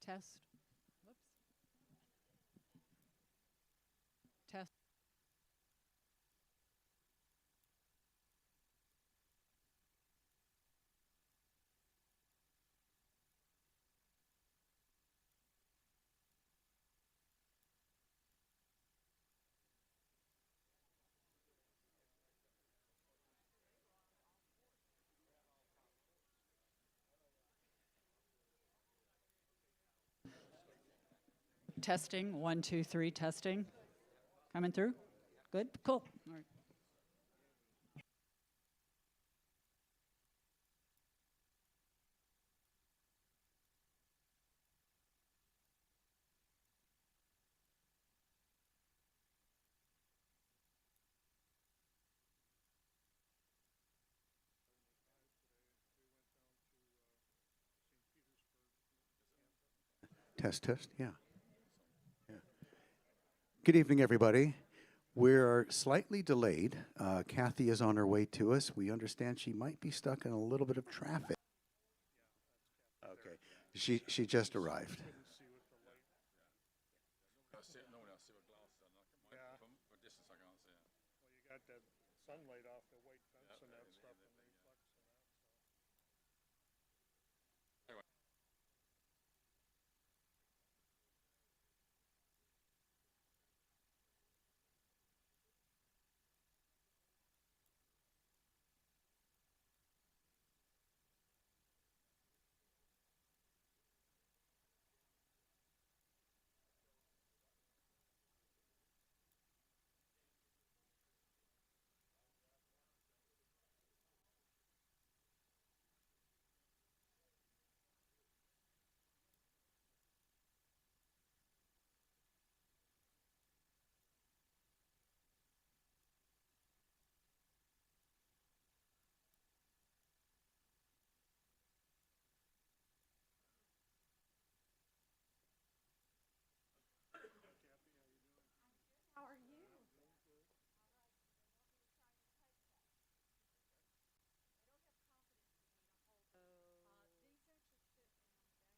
Test. Whoops. Test. Testing. 1, 2, 3. Testing. Coming through? Good? Cool. All right. Test, test, yeah. Yeah. Good evening, everybody. We're slightly delayed. Kathy is on her way to us. We understand she might be stuck in a little bit of traffic. Okay. She just arrived. Sunlight off the white fence and that stuff and they flex and that,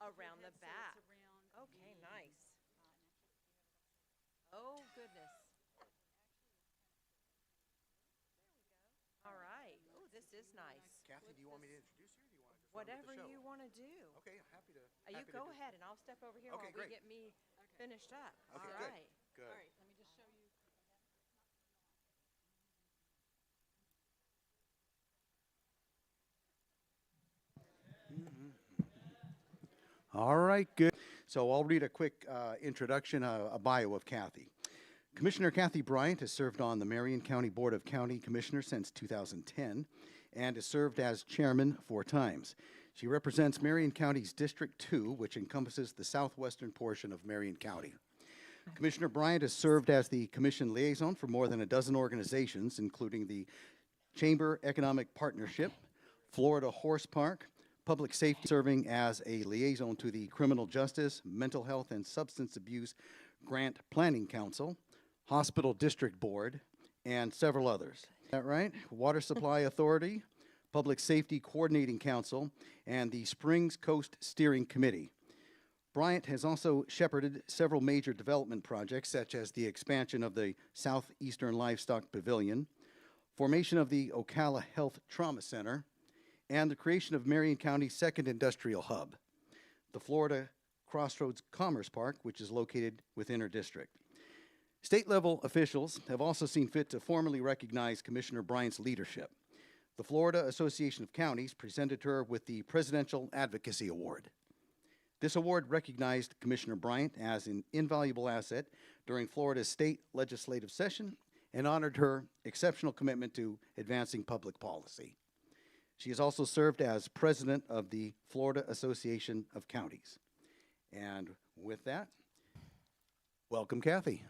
Around the back. Okay, nice. Oh, goodness. All right. Oh, this is nice. Kathy, do you want me to introduce you or do you want to just Whatever you want to do. Okay, happy to. You go ahead, and I'll step over here Okay, while we great. get me finished up. Okay, All good. right. Good. All right. Let me just show you. All right, good. So I'll read a quick introduction, a bio of Kathy. Commissioner Kathy Bryant has served on the Marion County Board of County Commissioners since 2010 and has served as chairman 4 times. She represents Marion County's District 2, which encompasses the southwestern portion of Marion County. Commissioner Bryant has served as the commission liaison for more than a dozen organizations, including the Chamber Economic Partnership, Florida Horse Park, Public Safety, serving as a liaison to the Criminal Justice, Mental Health, and Substance Abuse Grant Planning Council, Hospital District Board, and several others. Is that right? Water Supply Authority, Public Safety Coordinating Council, and the Springs Coast Steering Committee. Bryant has also shepherded several major development projects, such as the expansion of the Southeastern Livestock Pavilion, formation of the Ocala Health Trauma Center, and the creation of Marion County's second industrial hub, the Florida Crossroads Commerce Park, which is located within her district. State-level officials have also seen fit to formally recognize Commissioner Bryant's leadership. The Florida Association of Counties presented her with the Presidential Advocacy Award. This award recognized Commissioner Bryant as an invaluable asset during Florida's state legislative session and honored her exceptional commitment to advancing public policy. She has also served as president of the Florida Association of Counties. And with that, welcome, Kathy.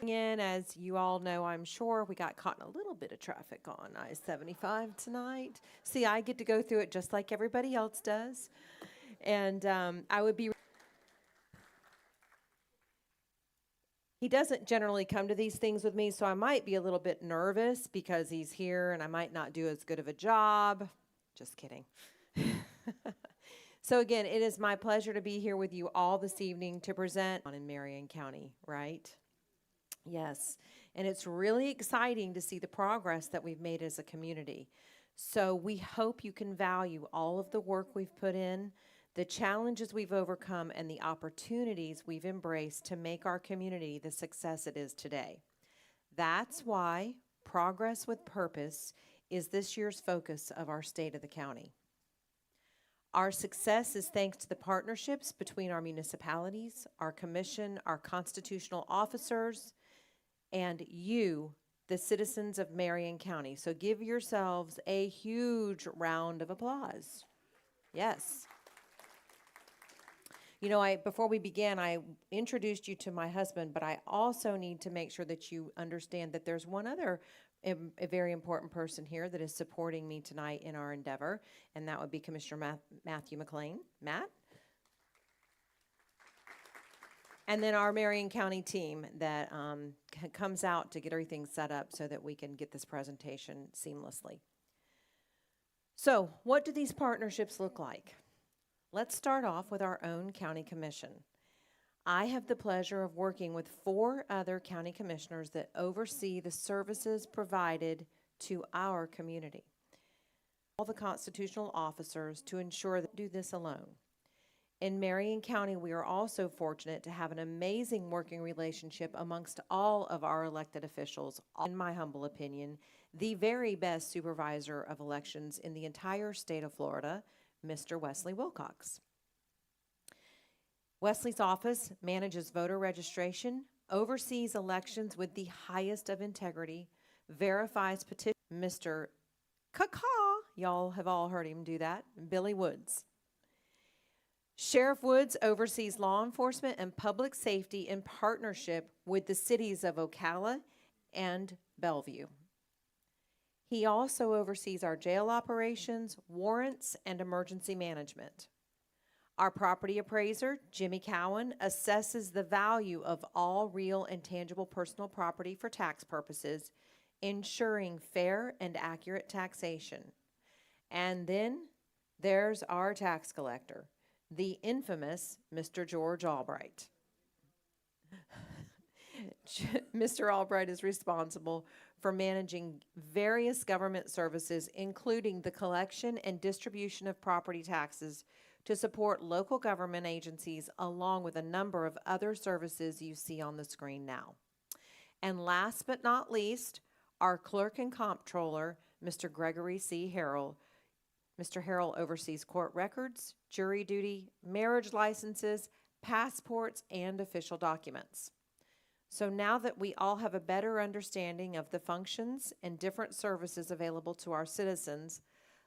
As you all know, I'm sure, we got caught in a little bit of traffic on I-75 tonight. See, I get to go through it just like everybody else does. And I would be... He doesn't generally come to these things with me, so I might be a little bit nervous because he's here and I might not do as good of a job. Just kidding. So again, it is my pleasure to be here with you all this evening to present in Marion County, right? Yes. And it's really exciting to see the progress that we've made as a community. So we hope you can value all of the work we've put in, the challenges we've overcome, and the opportunities we've embraced to make our community the success it is today. That's why Progress with Purpose is this year's focus of our State of the County. Our success is thanks to the partnerships between our municipalities, our commission, our constitutional officers, and you, the citizens of Marion County. So give yourselves a huge round of applause. Yes. You know, before we began, I introduced you to my husband, but I also need to make sure that you understand that there's one other a very important person here that is supporting me tonight in our endeavor, and that would be Commissioner Matthew McLean. Matt? And then our Marion County team that comes out to get everything set up so that we can get this presentation seamlessly. So, what do these partnerships look like? Let's start off with our own county commission. I have the pleasure of working with 4 other county commissioners that oversee the services provided to our community. All the constitutional officers to ensure that do this alone. In Marion County, we are also fortunate to have an amazing working relationship amongst all of our elected officials. In my humble opinion, the very best supervisor of elections in the entire state of Florida, Mr. Wesley Wilcox. Wesley's office manages voter registration, oversees elections with the highest of integrity, verifies petitions. Mr. Caw, y'all have all heard him do that, Billy Woods. Sheriff Woods oversees law enforcement and public safety in partnership with the cities of Ocala and Bellevue. He also oversees our jail operations, warrants, and emergency management. Our property appraiser, Jimmy Cowan, assesses the value of all real and tangible personal property for tax purposes, ensuring fair and accurate taxation. And then there's our tax collector, the infamous Mr. George Albright. Mr. Albright is responsible for managing various government services, including the collection and distribution of property taxes to support local government agencies, along with a number of other services you see on the screen now. And last but not least, our clerk and comptroller, Mr. Gregory C. Harrell. Mr. Harrell oversees court records, jury duty, marriage licenses, passports, and official documents. So now that we all have a better understanding of the functions and different services available to our citizens,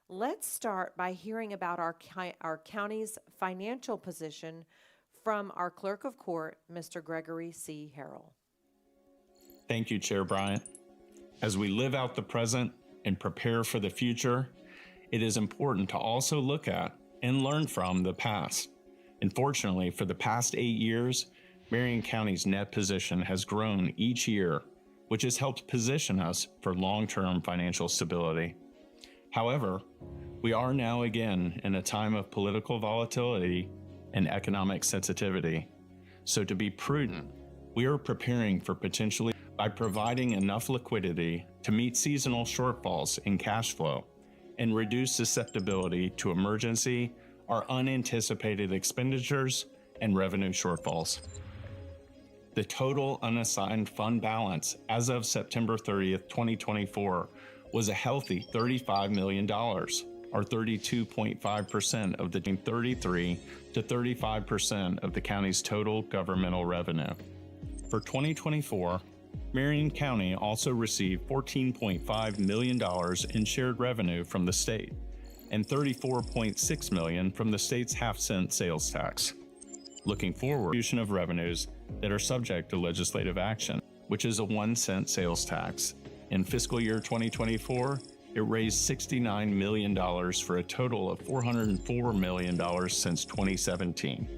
let's start by hearing about our county's financial position from our clerk of court, Mr. Gregory C. Harrell. Thank you, Chair Bryant. As we live out the present and prepare for the future, it is important to also look at and learn from the past. Unfortunately, for the past 8 years, Marion County's net position has grown each year, which has helped position us for long-term financial stability. However, we are now again in a time of political volatility and economic sensitivity. So to be prudent, we are preparing for potentially by providing enough liquidity to meet seasonal shortfalls in cash flow and reduce susceptibility to emergency or unanticipated expenditures and revenue shortfalls. The total unassigned fund balance as of September 30th, 2024 was a healthy $35 million, or 32.5% of the 33 to 35% of the county's total governmental revenue. For 2024, Marion County also received $14.5 million in shared revenue from the state and $34.6 million from the state's half-cent sales tax. Looking forward, distribution of revenues that are subject to legislative action, which is a 1-cent sales tax. In fiscal year 2024, it raised $69 million for a total of $404 million since 2017.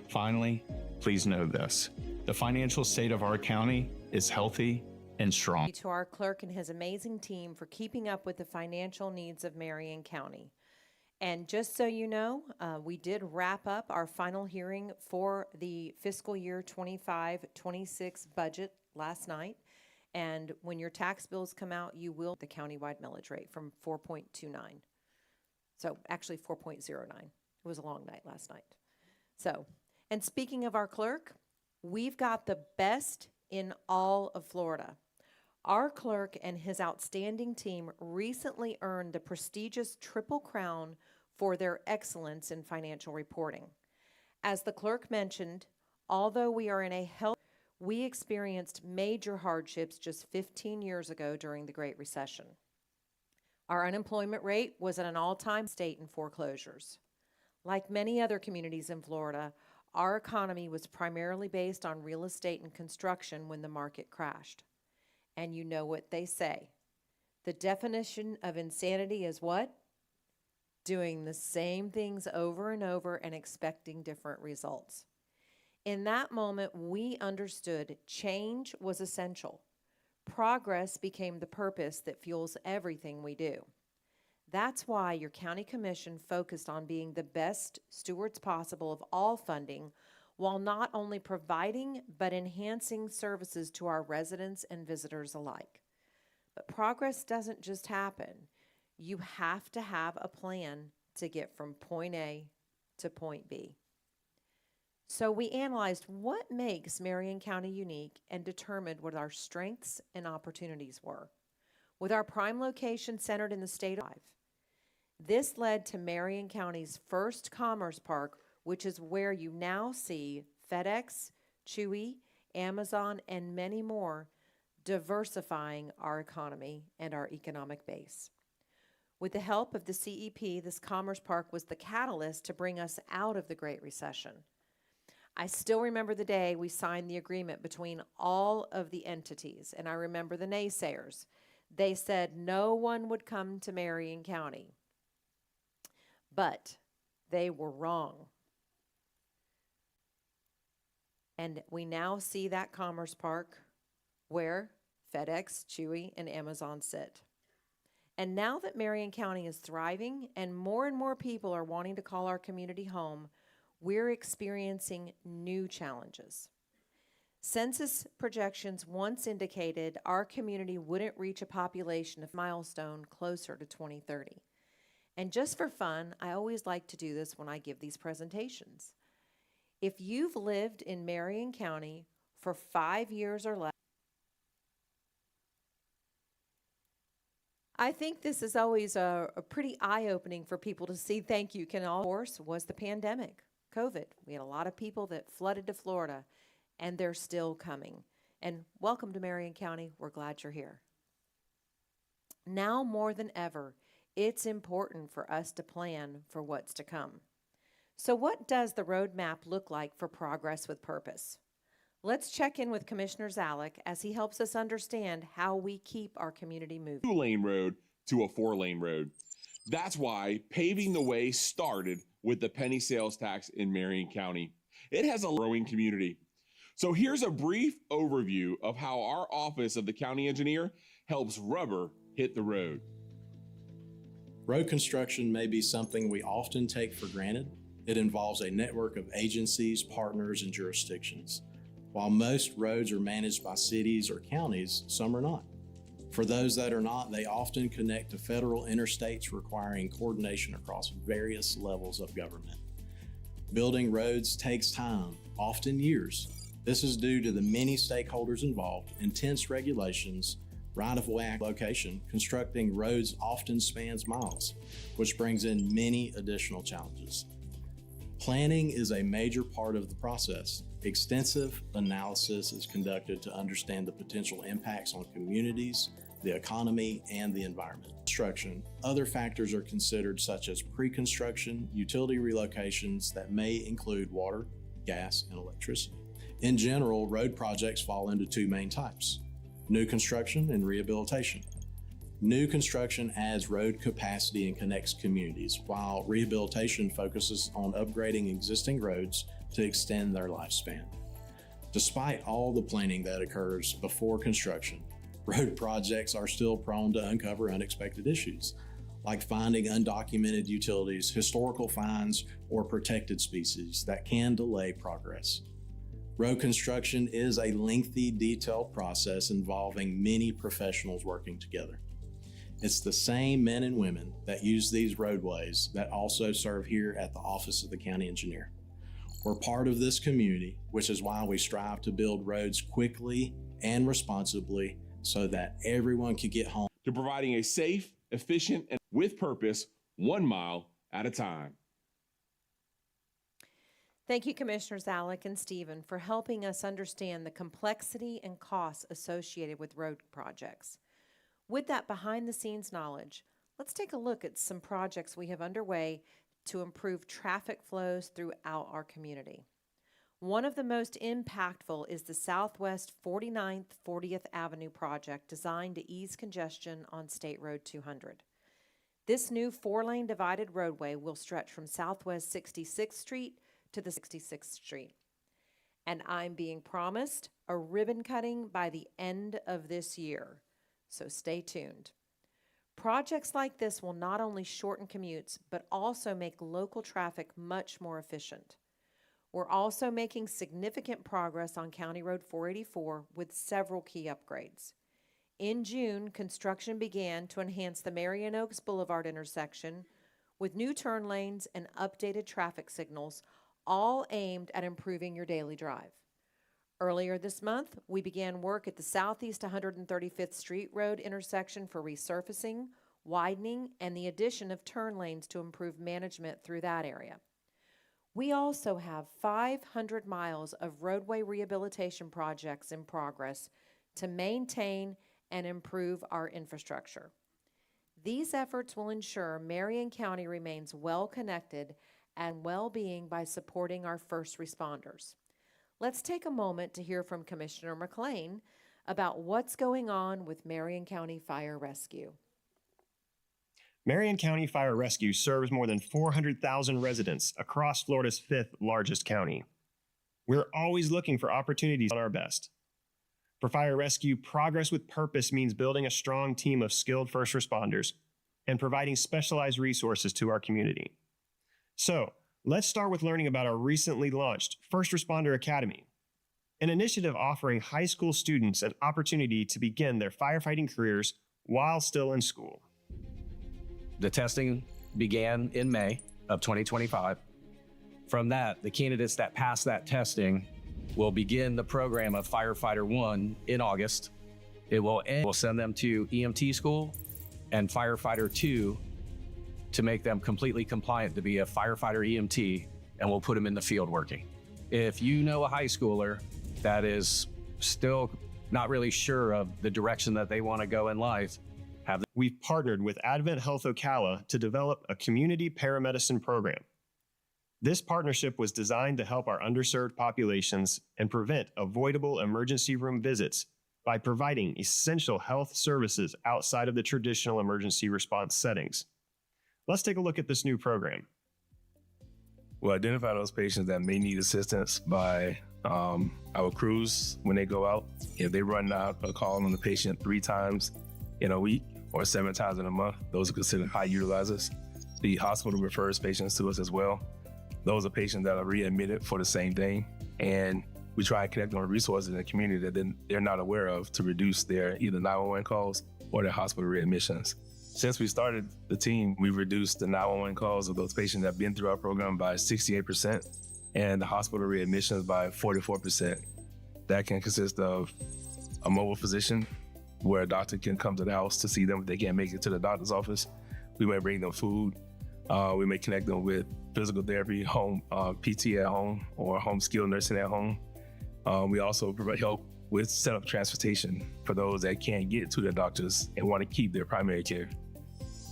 Finally, please know this: the financial state of our county is healthy and strong. To our clerk and his amazing team for keeping up with the financial needs of Marion County. And just so you know, we did wrap up our final hearing for the fiscal year 25-26 budget last night. And when your tax bills come out, you will the countywide millage rate from 4.29. So actually 4.09. It was a long night last night. So, and speaking of our clerk, we've got the best in all of Florida. Our clerk and his outstanding team recently earned the prestigious Triple Crown for their excellence in financial reporting. As the clerk mentioned, although we are in a health, we experienced major hardships just 15 years ago during the Great Recession. Our unemployment rate was at an all-time state in foreclosures. Like many other communities in Florida, our economy was primarily based on real estate and construction when the market crashed. And you know what they say. The definition of insanity is what? Doing the same things over and over and expecting different results. In that moment, we understood change was essential. Progress became the purpose that fuels everything we do. That's why your county commission focused on being the best stewards possible of all funding, while not only providing but enhancing services to our residents and visitors alike. But progress doesn't just happen. You have to have a plan to get from point A to point B. So we analyzed what makes Marion County unique and determined what our strengths and opportunities were. With our prime location centered in the state of this led to Marion County's first commerce park, which is where you now see FedEx, Chewy, Amazon, and many more, diversifying our economy and our economic base. With the help of the CEP, this commerce park was the catalyst to bring us out of the Great Recession. I still remember the day we signed the agreement between all of the entities, and I remember the naysayers. They said no one would come to Marion County. But they were wrong. And we now see that commerce park where FedEx, Chewy, and Amazon sit. And now that Marion County is thriving and more people are wanting to call our community home, we're experiencing new challenges. Census projections once indicated our community wouldn't reach a population of milestone closer to 2030. And just for fun, I always like to do this when I give these presentations. If you've lived in Marion County for 5 years or less, I think this is always a pretty eye-opening for people to see. Thank you. Of course, was the pandemic, COVID. We had a lot of people that flooded to Florida, and they're still coming. And welcome to Marion County. We're glad you're here. Now more than ever, it's important for us to plan for what's to come. So what does the roadmap look like for progress with purpose? Let's check in with Commissioner Zalek as he helps us understand how we keep our community moving. 2-lane road to a 4-lane road. That's why paving the way started with the penny sales tax in Marion County. It has a growing community. So here's a brief overview of how our office of the county engineer helps rubber hit the road. Road construction may be something we often take for granted. It involves a network of agencies, partners, and jurisdictions. While most roads are managed by cities or counties, some are not. For those that are not, they often connect to federal interstates requiring coordination across various levels of government. Building roads takes time, often years. This is due to the many stakeholders involved, intense regulations, right-of-way location. Constructing roads often spans miles, which brings in many additional challenges. Planning is a major part of the process. Extensive analysis is conducted to understand the potential impacts on communities, the economy, and the environment. Construction. Other factors are considered such as pre-construction, utility relocations that may include water, gas, and electricity. In general, road projects fall into 2 main types: new construction and rehabilitation. New construction adds road capacity and connects communities, while rehabilitation focuses on upgrading existing roads to extend their lifespan. Despite all the planning that occurs before construction, road projects are still prone to uncover unexpected issues. like finding undocumented utilities, historical finds, or protected species that can delay progress. Road construction is a lengthy, detailed process involving many professionals working together. It's the same men and women that use these roadways that also serve here at the Office of the County Engineer. We're part of this community, which is why we strive to build roads quickly and responsibly so that everyone can get home. To providing a safe, efficient, and with purpose, 1 mile at a time. Thank you, Commissioners Alec and Stephen, for helping us understand the complexity and costs associated with road projects. With that behind-the-scenes knowledge, let's take a look at some projects we have underway to improve traffic flows throughout our community. One of the most impactful is the Southwest 49th 40th Avenue project designed to ease congestion on State Road 200. This new 4-lane divided roadway will stretch from Southwest 66th Street to the 66th Street. And I'm being promised a ribbon cutting by the end of this year, so stay tuned. Projects like this will not only shorten commutes, but also make local traffic much more efficient. We're also making significant progress on County Road 484 with several key upgrades. In June, construction began to enhance the Marion Oaks Boulevard intersection with new turn lanes and updated traffic signals, all aimed at improving your daily drive. Earlier this month, we began work at the Southeast 135th Street Road intersection for resurfacing, widening, and the addition of turn lanes to improve management through that area. We also have 500 miles of roadway rehabilitation projects in progress to maintain and improve our infrastructure. These efforts will ensure Marion County remains well-connected and well-being by supporting our first responders. Let's take a moment to hear from Commissioner McLean about what's going on with Marion County Fire Rescue. Marion County Fire Rescue serves more than 400,000 residents across Florida's 5th largest county. We're always looking for opportunities on our best. For Fire Rescue, progress with purpose means building a strong team of skilled first responders and providing specialized resources to our community. So, let's start with learning about our recently launched First Responder Academy, an initiative offering high school students an opportunity to begin their firefighting careers while still in school. The testing began in May of 2025. From that, the candidates that pass that testing will begin the program of Firefighter 1 in August. It will end. We'll send them to EMT school and Firefighter 2 to make them completely compliant to be a firefighter EMT, and we'll put them in the field working. If you know a high schooler that is still not really sure of the direction that they want to go in life, we've partnered with Advent Health Ocala to develop a community paramedicine program. This partnership was designed to help our underserved populations and prevent avoidable emergency room visits by providing essential health services outside of the traditional emergency response settings. Let's take a look at this new program. We'll identify those patients that may need assistance by our crews when they go out. If they run out a call on the patient 3 times in a week or 7 times in a month, those are considered high utilizers. The hospital refers patients to us as well. Those are patients that are readmitted for the same thing. And we try and connect them with resources in the community that they're not aware of to reduce their either 911 calls or their hospital readmissions. Since we started the team, we've reduced the 911 calls of those patients that have been through our program by 68% and the hospital readmissions by 44%. That can consist of a mobile physician where a doctor can come to the house to see them if they can't make it to the doctor's office. We may bring them food. We may connect them with physical therapy, home PT at home, or home skilled nursing at home. We also provide help with setup transportation for those that can't get to their doctors and want to keep their primary care.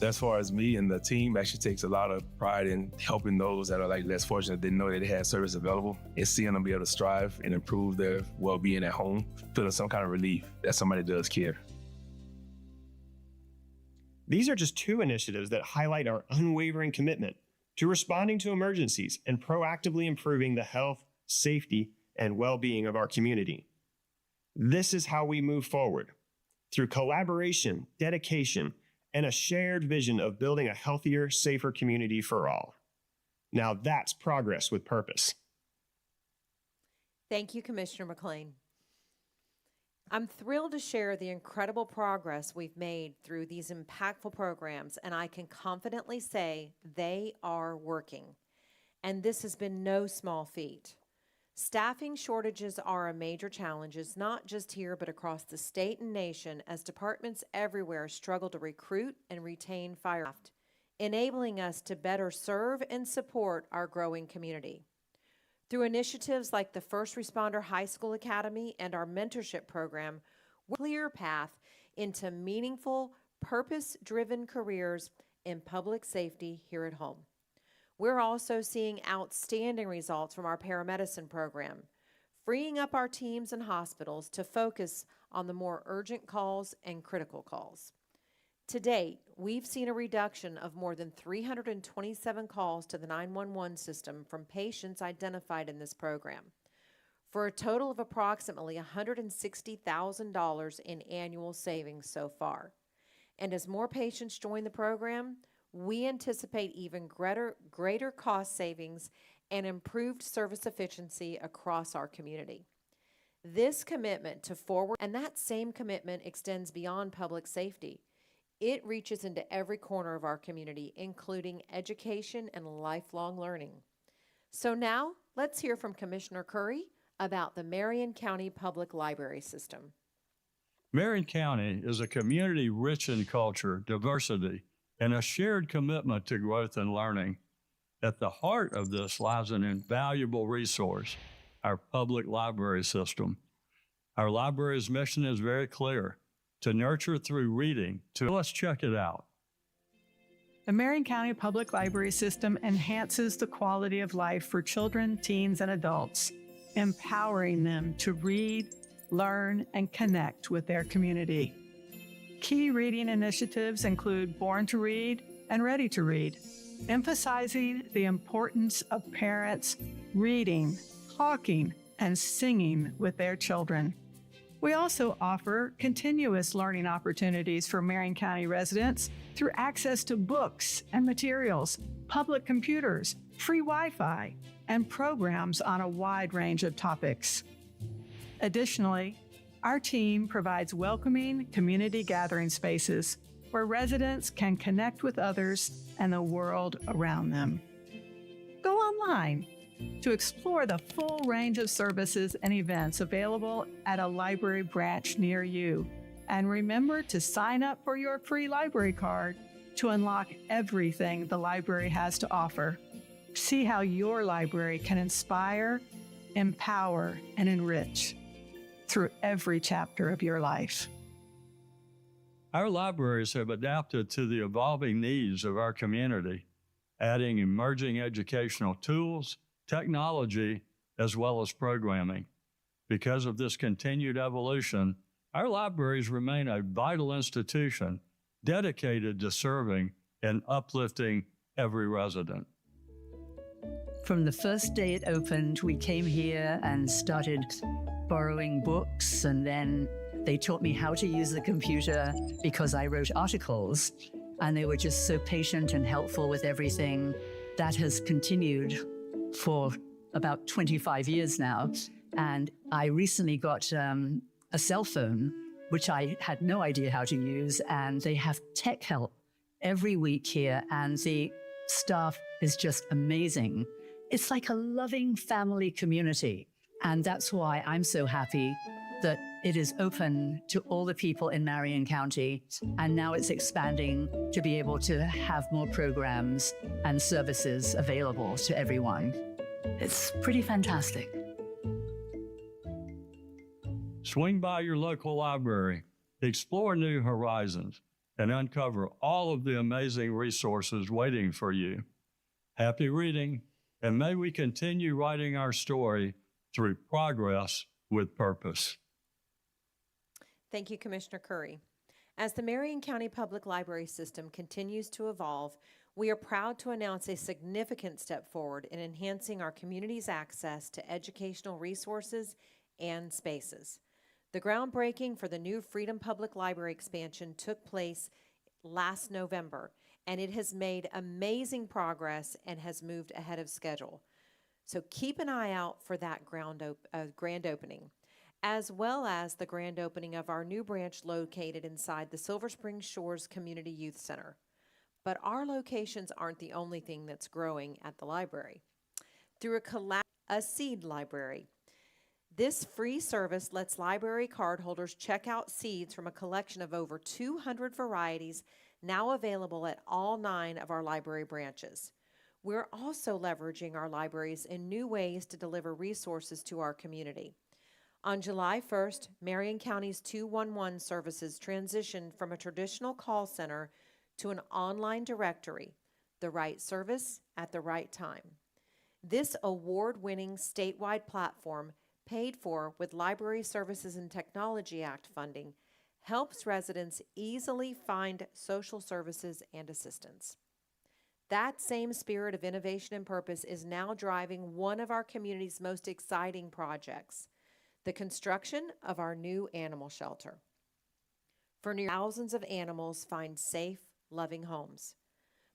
As far as me and the team, actually takes a lot of pride in helping those that are like less fortunate, didn't know that they had service available, and seeing them be able to strive and improve their well-being at home, feeling some kind of relief that somebody does care. These are just 2 initiatives that highlight our unwavering commitment to responding to emergencies and proactively improving the health, safety, and well-being of our community. This is how we move forward, through collaboration, dedication, and a shared vision of building a healthier, safer community for all. Now that's progress with purpose. Thank you, Commissioner McLean. I'm thrilled to share the incredible progress we've made through these impactful programs, and I can confidently say they are working. And this has been no small feat. Staffing shortages are a major challenge, not just here, but across the state and nation, as departments everywhere struggle to recruit and retain firemen, enabling us to better serve and support our growing community. Through initiatives like the First Responder High School Academy and our mentorship program, we're on a clear path into meaningful, purpose-driven careers in public safety here at home. We're also seeing outstanding results from our paramedicine program, freeing up our teams and hospitals to focus on the more urgent calls and critical calls. To date, we've seen a reduction of more than 327 calls to the 911 system from patients identified in this program, for a total of approximately $160,000 in annual savings so far. And as more patients join the program, we anticipate even greater cost savings and improved service efficiency across our community. This commitment to forward, and that same commitment extends beyond public safety. It reaches into every corner of our community, including education and lifelong learning. So now, let's hear from Commissioner Curry about the Marion County Public Library System. Marion County is a community rich in culture, diversity, and a shared commitment to growth and learning. At the heart of this lies an invaluable resource, our public library system. Our library's mission is very clear: to nurture through reading. Let's check it out. The Marion County Public Library System enhances the quality of life for children, teens, and adults, empowering them to read, learn, and connect with their community. Key reading initiatives include Born to Read and Ready to Read, emphasizing the importance of parents reading, talking, and singing with their children. We also offer continuous learning opportunities for Marion County residents through access to books and materials, public computers, free Wi-Fi, and programs on a wide range of topics. Additionally, our team provides welcoming community gathering spaces where residents can connect with others and the world around them. Go online to explore the full range of services and events available at a library branch near you. And remember to sign up for your free library card to unlock everything the library has to offer. See how your library can inspire, empower, and enrich through every chapter of your life. Our libraries have adapted to the evolving needs of our community, adding emerging educational tools, technology, as well as programming. Because of this continued evolution, our libraries remain a vital institution dedicated to serving and uplifting every resident. From the first day it opened, we came here and started borrowing books, and then they taught me how to use the computer because I wrote articles, and they were just so patient and helpful with everything. That has continued for about 25 years now. And I recently got a cell phone, which I had no idea how to use, and they have tech help every week here, and the staff is just amazing. It's like a loving family community, and that's why I'm so happy that it is open to all the people in Marion County, and now it's expanding to be able to have more programs and services available to everyone. It's pretty fantastic. Swing by your local library, explore new horizons, and uncover all of the amazing resources waiting for you. Happy reading, and may we continue writing our story through progress with purpose. Thank you, Commissioner Curry. As the Marion County Public Library System continues to evolve, we are proud to announce a significant step forward in enhancing our community's access to educational resources and spaces. The groundbreaking for the new Freedom Public Library expansion took place last November, and it has made amazing progress and has moved ahead of schedule. So keep an eye out for that grand opening, as well as the grand opening of our new branch located inside the Silver Spring Shores Community Youth Center. But our locations aren't the only thing that's growing at the library. Through a seed library. This free service lets library cardholders check out seeds from a collection of over 200 varieties now available at all 9 of our library branches. We're also leveraging our libraries in new ways to deliver resources to our community. On July 1st, Marion County's 211 services transitioned from a traditional call center to an online directory, the right service at the right time. This award-winning statewide platform, paid for with Library Services and Technology Act funding, helps residents easily find social services and assistance. That same spirit of innovation and purpose is now driving one of our community's most exciting projects, the construction of our new animal shelter. For nearly thousands of animals find safe, loving homes.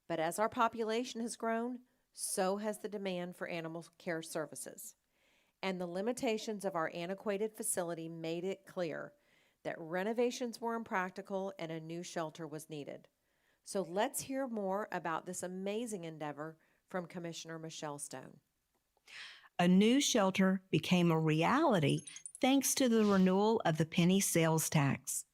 But as our population has grown, so has the demand for animal care services. And the limitations of our antiquated facility made it clear that renovations were impractical and a new shelter was needed. So let's hear more about this amazing endeavor from Commissioner Michelle Stone. A new shelter became a reality thanks to the renewal of the penny sales tax.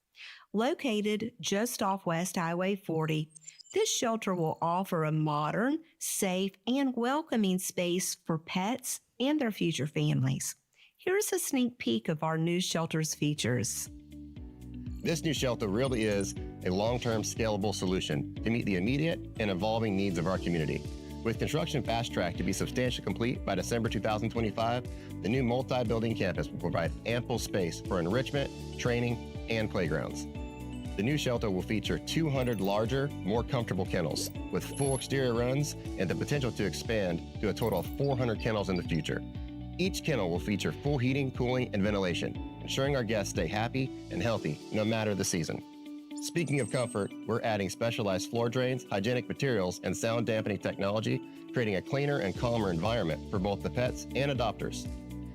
Located just off West Highway 40, this shelter will offer a modern, safe, and welcoming space for pets and their future families. Here's a sneak peek of our new shelter's features. This new shelter really is a long-term scalable solution to meet the immediate and evolving needs of our community. With construction fast-tracked to be substantially complete by December 2025, the new multi-building campus will provide ample space for enrichment, training, and playgrounds. The new shelter will feature 200 larger, more comfortable kennels with full exterior runs and the potential to expand to a total of 400 kennels in the future. Each kennel will feature full heating, cooling, and ventilation, ensuring our guests stay happy and healthy no matter the season. Speaking of comfort, we're adding specialized floor drains, hygienic materials, and sound dampening technology, creating a cleaner and calmer environment for both the pets and adopters.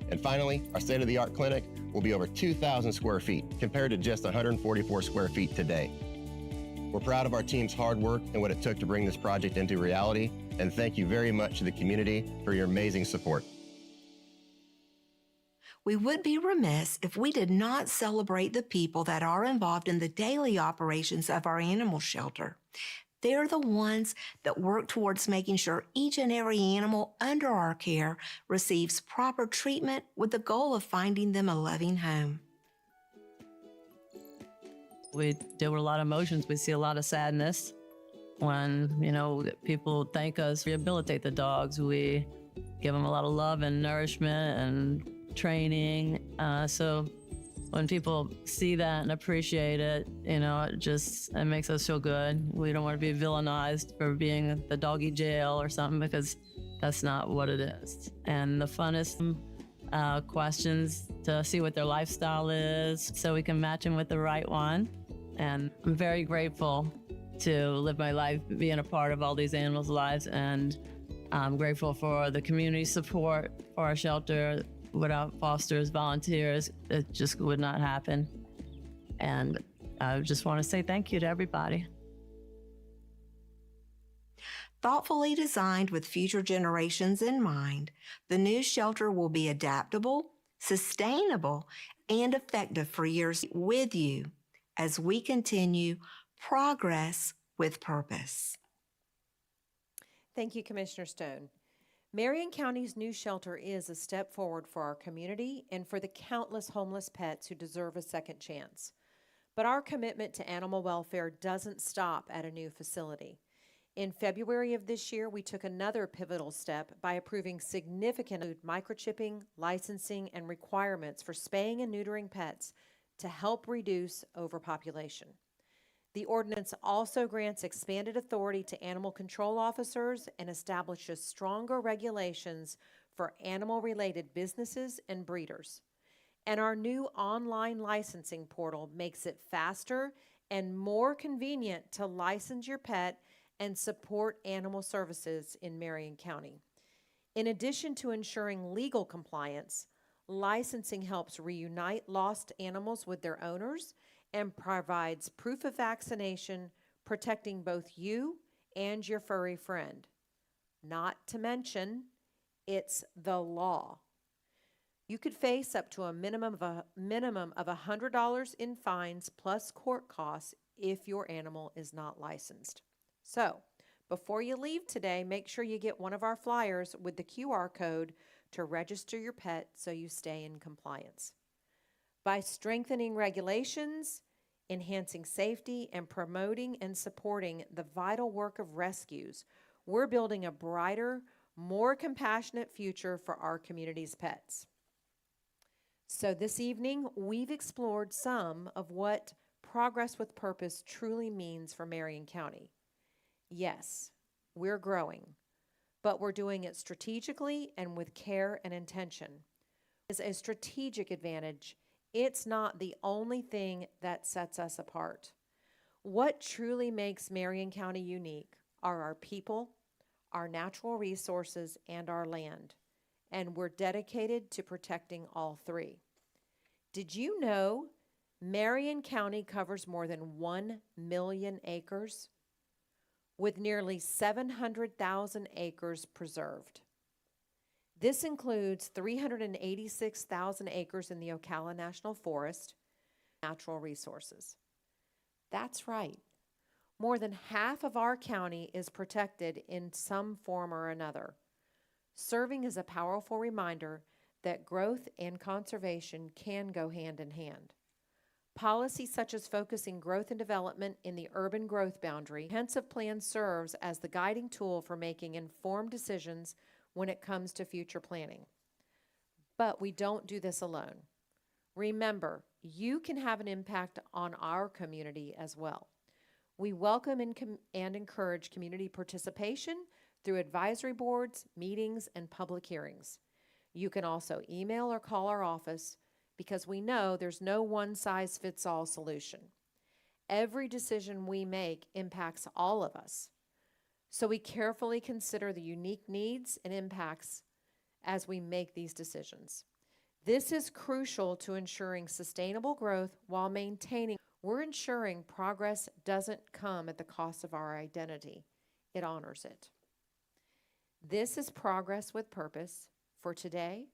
And finally, our state-of-the-art clinic will be over 2,000 square feet compared to just 144 square feet today. We're proud of our team's hard work and what it took to bring this project into reality, and thank you very much to the community for your amazing support. We would be remiss if we did not celebrate the people that are involved in the daily operations of our animal shelter. They're the ones that work towards making sure each and every animal under our care receives proper treatment with the goal of finding them a loving home. We deal with a lot of emotions. We see a lot of sadness when, people thank us, rehabilitate the dogs. We give them a lot of love and nourishment and training. So when people see that and appreciate it, it makes us feel good. We don't want to be villainized for being the doggy jail or something, because that's not what it is. And the funnest questions to see what their lifestyle is so we can match them with the right one. And I'm very grateful to live my life being a part of all these animals' lives, and I'm grateful for the community support for our shelter. Without fosters, volunteers, it just would not happen. And I just want to say thank you to everybody. Thoughtfully designed with future generations in mind, the new shelter will be adaptable, sustainable, and effective for years with you as we continue progress with purpose. Thank you, Commissioner Stone. Marion County's new shelter is a step forward for our community and for the countless homeless pets who deserve a second chance. But our commitment to animal welfare doesn't stop at a new facility. In February of this year, we took another pivotal step by approving significant microchipping, licensing, and requirements for spaying and neutering pets to help reduce overpopulation. The ordinance also grants expanded authority to animal control officers and establishes stronger regulations for animal-related businesses and breeders. And our new online licensing portal makes it faster and more convenient to license your pet and support animal services in Marion County. In addition to ensuring legal compliance, licensing helps reunite lost animals with their owners and provides proof of vaccination, protecting both you and your furry friend. Not to mention, it's the law. You could face up to a minimum of $100 in fines plus court costs if your animal is not licensed. So, before you leave today, make sure you get one of our flyers with the QR code to register your pet so you stay in compliance. By strengthening regulations, enhancing safety, and promoting and supporting the vital work of rescues, we're building a brighter, more compassionate future for our community's pets. So this evening, we've explored some of what progress with purpose truly means for Marion County. Yes, we're growing, but we're doing it strategically and with care and intention. As a strategic advantage, it's not the only thing that sets us apart. What truly makes Marion County unique are our people, our natural resources, and our land. And we're dedicated to protecting all three. Did you know Marion County covers more than 1 million acres, with nearly 700,000 acres preserved? This includes 386,000 acres in the Ocala National Forest, natural resources. That's right. More than half of our county is protected in some form or another, serving as a powerful reminder that growth and conservation can go hand in hand. Policies such as focusing growth and development in the urban growth boundary, comprehensive plan serves as the guiding tool for making informed decisions when it comes to future planning. But we don't do this alone. Remember, you can have an impact on our community as well. We welcome and encourage community participation through advisory boards, meetings, and public hearings. You can also email or call our office because we know there's no one-size-fits-all solution. Every decision we make impacts all of us. So we carefully consider the unique needs and impacts as we make these decisions. This is crucial to ensuring sustainable growth while maintaining. We're ensuring progress doesn't come at the cost of our identity. It honors it. This is progress with purpose for today,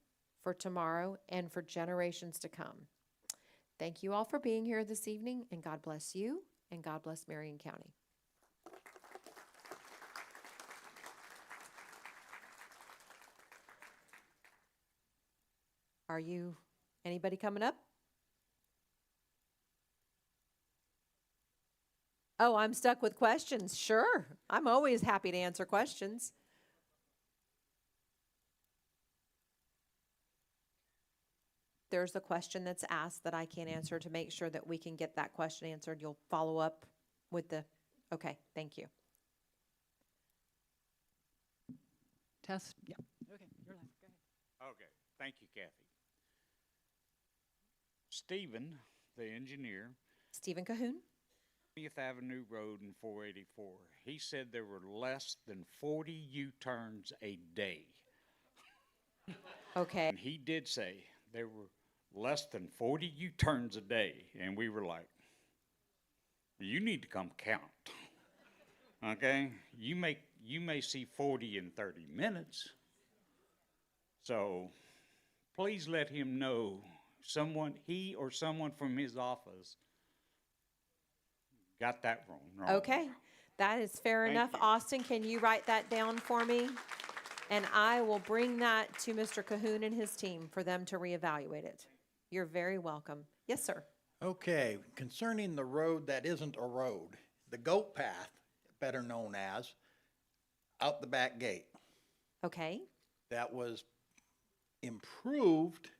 for tomorrow, and for generations to come. Thank you all for being here this evening, and God bless you, and God bless Marion County. Anybody coming up? Oh, I'm stuck with questions. Sure. I'm always happy to answer questions. There's a question that's asked that I can't answer. To make sure that we can get that question answered, you'll follow up with the, okay, thank you. Test, yeah. Okay, you're live, go ahead. Okay, thank you, Kathy. Stephen, the engineer. Stephen Cahoon. 20th Avenue Road in 484. He said there were less than 40 U-turns a day. Okay. And he did say there were less than 40 U-turns a day. And we were like, you need to come count. Okay? You may see 40 in 30 minutes. So please let him know he or someone from his office got that wrong. Okay, that is fair enough. Austin, can you write that down for me? And I will bring that to Mr. Cahoon and his team for them to reevaluate it. You're very welcome. Yes, sir. Okay, concerning the road that isn't a road, the goat path, better known as, out the back gate. Okay. That was improved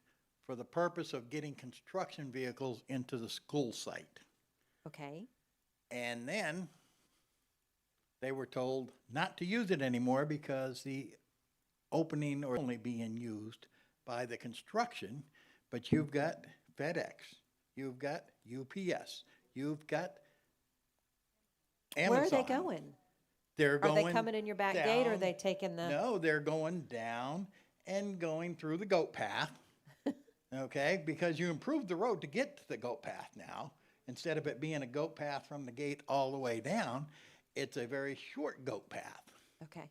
for the purpose of getting construction vehicles into the school site. Okay. And then they were told not to use it anymore because the opening or only being used by the construction, but you've got FedEx, you've got UPS, you've got Amazon. Where are they going? They're Are going they coming in your back gate, or are they taking the? No, they're going down and going through the goat path. Okay, because you improved the road to get to the goat path now. Instead of it being a goat path from the gate all the way down, it's a very short goat path. Okay.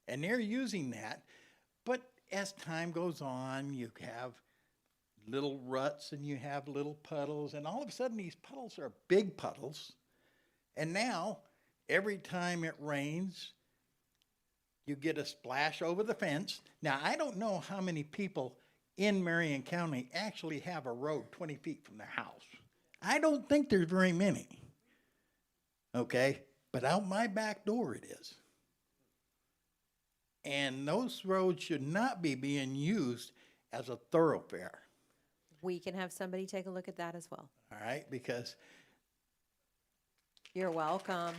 And they're using that. But as time goes on, you have little ruts and you have little puddles, and all of a sudden these puddles are big puddles. And now, every time it rains, you get a splash over the fence. Now, I don't know how many people in Marion County actually have a road 20 feet from their house. I don't think there's very many. Okay? But out my back door it is. And those roads should not be being used as a thoroughfare. We can have somebody take a look at that as well. All right? Because You're welcome.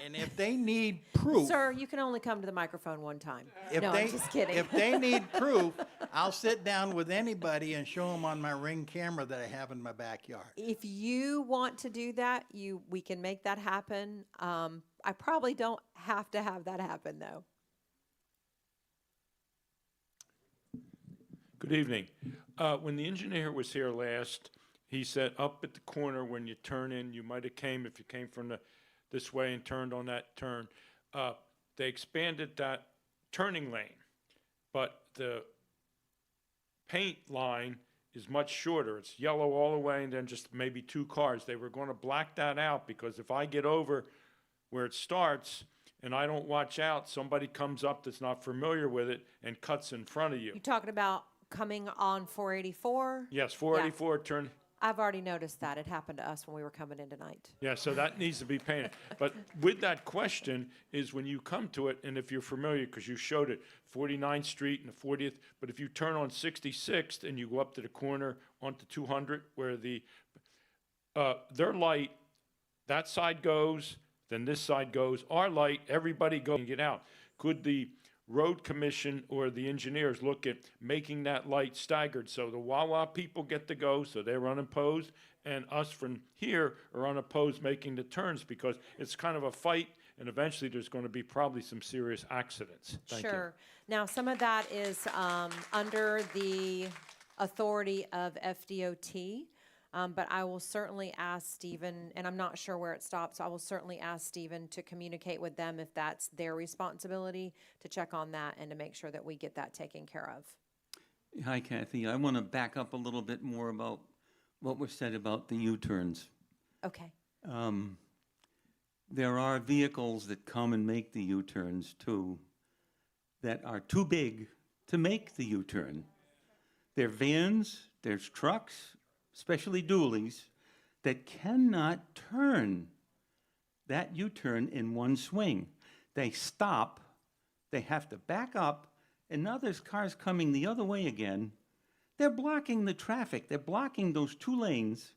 and if they need proof, Sir, you can only come to the microphone one time. if No, they, I'm just kidding. if they need proof, I'll sit down with anybody and show them on my Ring camera that I have in my backyard. If you want to do that, we can make that happen. I probably don't have to have that happen, though. Good evening. When the engineer was here last, he said up at the corner when you turn in, you might have came, if you came from this way and turned on that turn, they expanded that turning lane, but the paint line is much shorter. It's yellow all the way and then just maybe 2 cars. They were going to black that out because if I get over where it starts and I don't watch out, somebody comes up that's not familiar with it and cuts in front of you. You talking about coming on 484? Yes, 484 turn. I've already noticed that. It happened to us when we were coming in tonight. Yeah, so that needs to be painted. But with that question is when you come to it, and if you're familiar, because you showed it, 49th Street and the 40th, but if you turn on 66th and you go up to the corner onto 200 where their light, that side goes, then this side goes. Our light, everybody go and get out. Could the road commission or the engineers look at making that light staggered so the Wawa people get to go, so they're unopposed, and us from here are unopposed making the turns, because it's kind of a fight, and eventually there's going to be probably some serious accidents. Thank you. Sure. Now, some of that is under the authority of FDOT, but I will certainly ask Stephen, and I'm not sure where it stops, so I will certainly ask Stephen to communicate with them if that's their responsibility, to check on that and to make sure that we get that taken care of. Hi, Kathy. I want to back up a little bit more about what was said about the U-turns. Okay. There are vehicles that come and make the U-turns too, that are too big to make the U-turn. They're vans, there's trucks, especially dualies, that cannot turn that U-turn in one swing. They stop, they have to back up, and now there's cars coming the other way again. They're blocking the traffic. They're blocking those 2 lanes,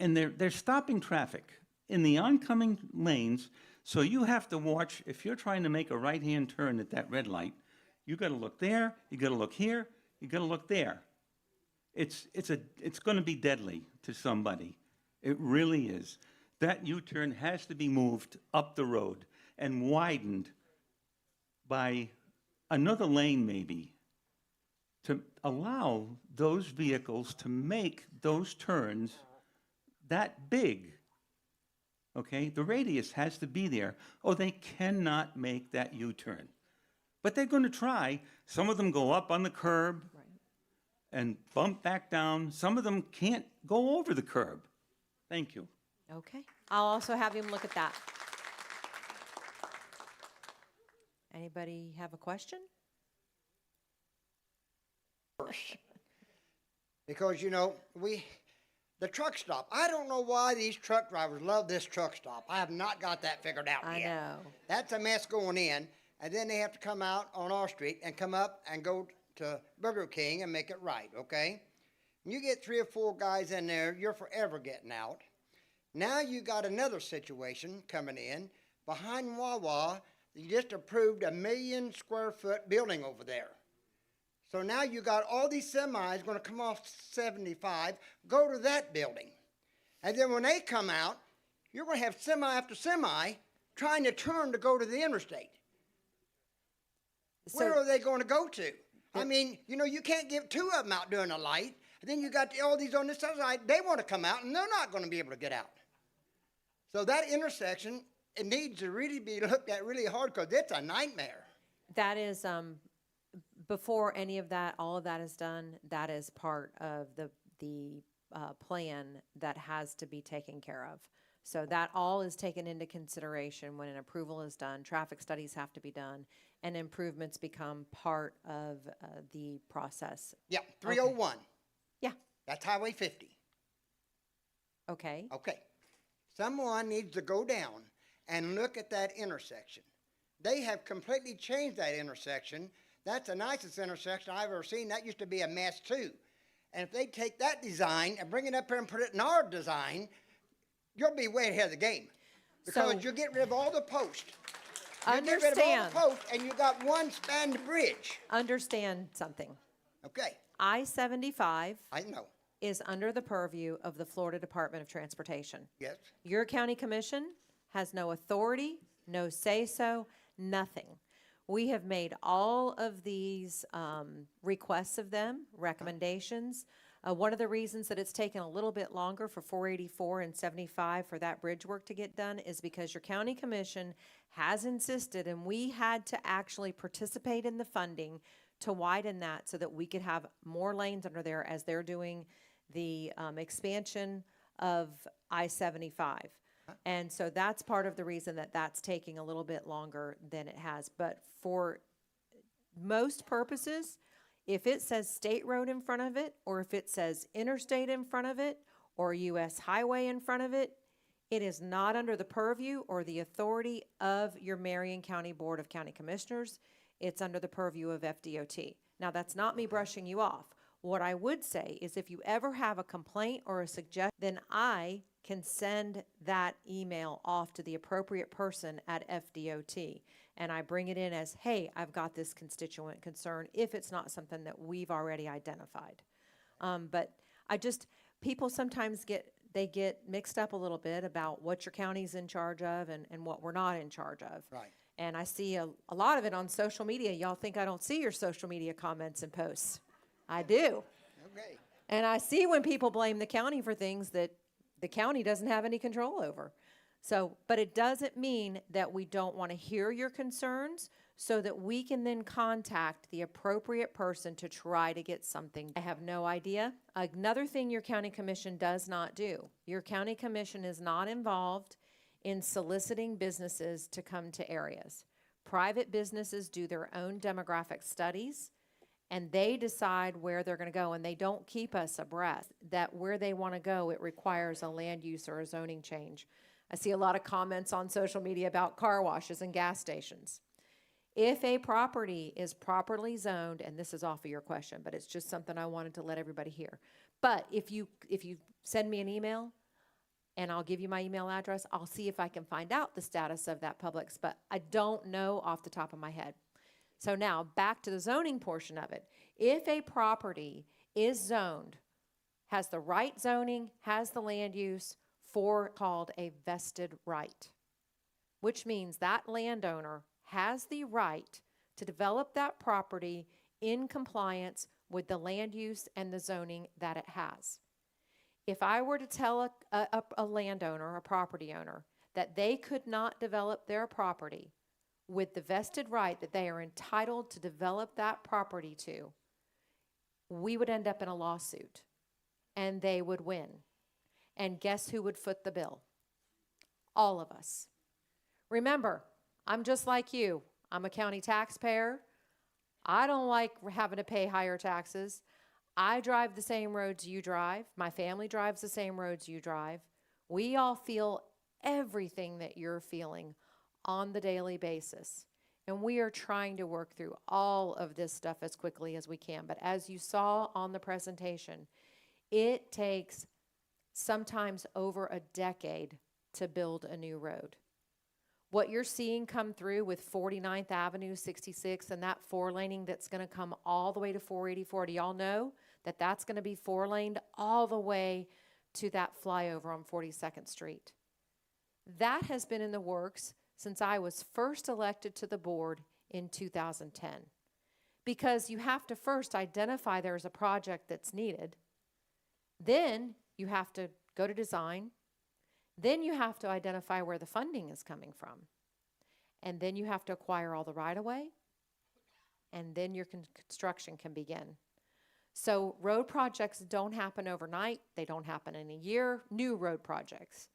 and they're stopping traffic in the oncoming lanes. So you have to watch, if you're trying to make a right-hand turn at that red light, you got to look there, you got to look here, you got to look there. It's going to be deadly to somebody. It really is. That U-turn has to be moved up the road and widened by another lane maybe to allow those vehicles to make those turns that big. Okay? The radius has to be there, or they cannot make that U-turn. But they're going to try. Some of them go up on the curb and bump back down. Some of them can't go over the curb. Thank you. Okay. I'll also have him look at that. Anybody have a question? Because, you know, the truck stop, I don't know why these truck drivers love this truck stop. I have not got that figured out I yet. know. That's a mess going in, and then they have to come out on our street and come up and go to Burger King and make it right, okay? You get 3 or 4 guys in there, you're forever getting out. Now you got another situation coming in. Behind Wawa, you just approved a 1 million square foot building over there. So now you got all these semis going to come off 75, go to that building. And then when they come out, you're going to have semi after semi trying to turn to go to the interstate. Where are they going to go to? I mean, you know, you can't get two of them out doing a light. And then you got all these on this other side. They want to come out, and they're not going to be able to get out. So that intersection, it needs to really be looked at really hard because it's a nightmare. That is, before any of that, all of that is done, that is part of the plan that has to be taken care of. So that all is taken into consideration when an approval is done. Traffic studies have to be done, and improvements become part of the process. Yeah, 301. Okay. Yeah. That's Highway 50. Okay. Okay. Someone needs to go down and look at that intersection. They have completely changed that intersection. That's the nicest intersection I've ever seen. That used to be a mess too. And if they take that design and bring it up here and put it in our design, you'll be way ahead of the game. Because you get rid of all the posts. You get rid of all the posts and you got one spanned bridge. Understand something. Okay. I-75 I know. is under the purview of the Florida Department of Transportation. Yes. Your county commission has no authority, no say-so, nothing. We have made all of these requests of them, recommendations. One of the reasons that it's taken a little bit longer for 484 and 75 for that bridge work to get done is because your county commission has insisted, and we had to actually participate in the funding to widen that so that we could have more lanes under there as they're doing the expansion of I-75. And so that's part of the reason that that's taking a little bit longer than it has. But for most purposes, if it says state road in front of it, or if it says interstate in front of it, or U.S. highway in front of it, it is not under the purview or the authority of your Marion County Board of County Commissioners. It's under the purview of FDOT. Now, that's not me brushing you off. What I would say is if you ever have a complaint or a suggestion, then I can send that email off to the appropriate person at FDOT. And I bring it in as, hey, I've got this constituent concern, if it's not something that we've already identified. But people sometimes get mixed up a little bit about what your county's in charge of and what we're not in charge of. Right. And I see a lot of it on social media. Y'all think I don't see your social media comments and posts. I do. Okay. And I see when people blame the county for things that the county doesn't have any control over. So, but it doesn't mean that we don't want to hear your concerns so that we can then contact the appropriate person to try to get something. I have no idea. Another thing your county commission does not do, your county commission is not involved in soliciting businesses to come to areas. Private businesses do their own demographic studies, and they decide where they're going to go, and they don't keep us abreast that where they want to go, it requires a land use or a zoning change. I see a lot of comments on social media about car washes and gas stations. If a property is properly zoned, and this is off of your question, but it's just something I wanted to let everybody hear. But if you send me an email, and I'll give you my email address, I'll see if I can find out the status of that Publix, but I don't know off the top of my head. So now, back to the zoning portion of it. If a property is zoned, has the right zoning, has the land use for called a vested right, which means that landowner has the right to develop that property in compliance with the land use and the zoning that it has. If I were to tell a landowner, a property owner, that they could not develop their property with the vested right that they are entitled to develop that property to, we would end up in a lawsuit, and they would win. And guess who would foot the bill? All of us. Remember, I'm just like you. I'm a county taxpayer. I don't like having to pay higher taxes. I drive the same roads you drive. My family drives the same roads you drive. We all feel everything that you're feeling on the daily basis. And we are trying to work through all of this stuff as quickly as we can. But as you saw on the presentation, it takes sometimes over a decade to build a new road. What you're seeing come through with 49th Avenue, 66, and that 4-laning that's going to come all the way to 484, do y'all know that that's going to be 4-laned all the way to that flyover on 42nd Street. That has been in the works since I was first elected to the board in 2010. Because you have to first identify there's a project that's needed. Then you have to go to design. Then you have to identify where the funding is coming from. And then you have to acquire all the right-of-way. And then your construction can begin. So road projects don't happen overnight. They don't happen in a year. New road projects.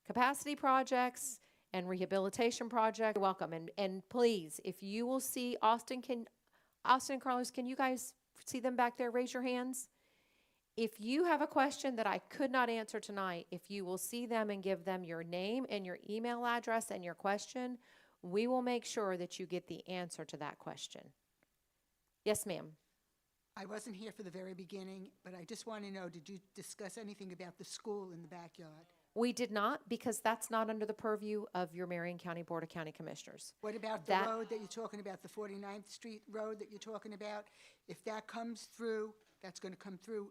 Capacity projects and rehabilitation projects, you're welcome. And please, if you will see Austin and Carlos, can you guys see them back there? Raise your hands. If you have a question that I could not answer tonight, if you will see them and give them your name and your email address and your question, we will make sure that you get the answer to that question. Yes, ma'am. I wasn't here for the very beginning, but I just want to know, did you discuss anything about the school in the backyard? We did not, because that's not under the purview of your Marion County Board of County Commissioners. What about the road that you're talking about, the 49th Street road that you're talking about? If that comes through, that's going to come through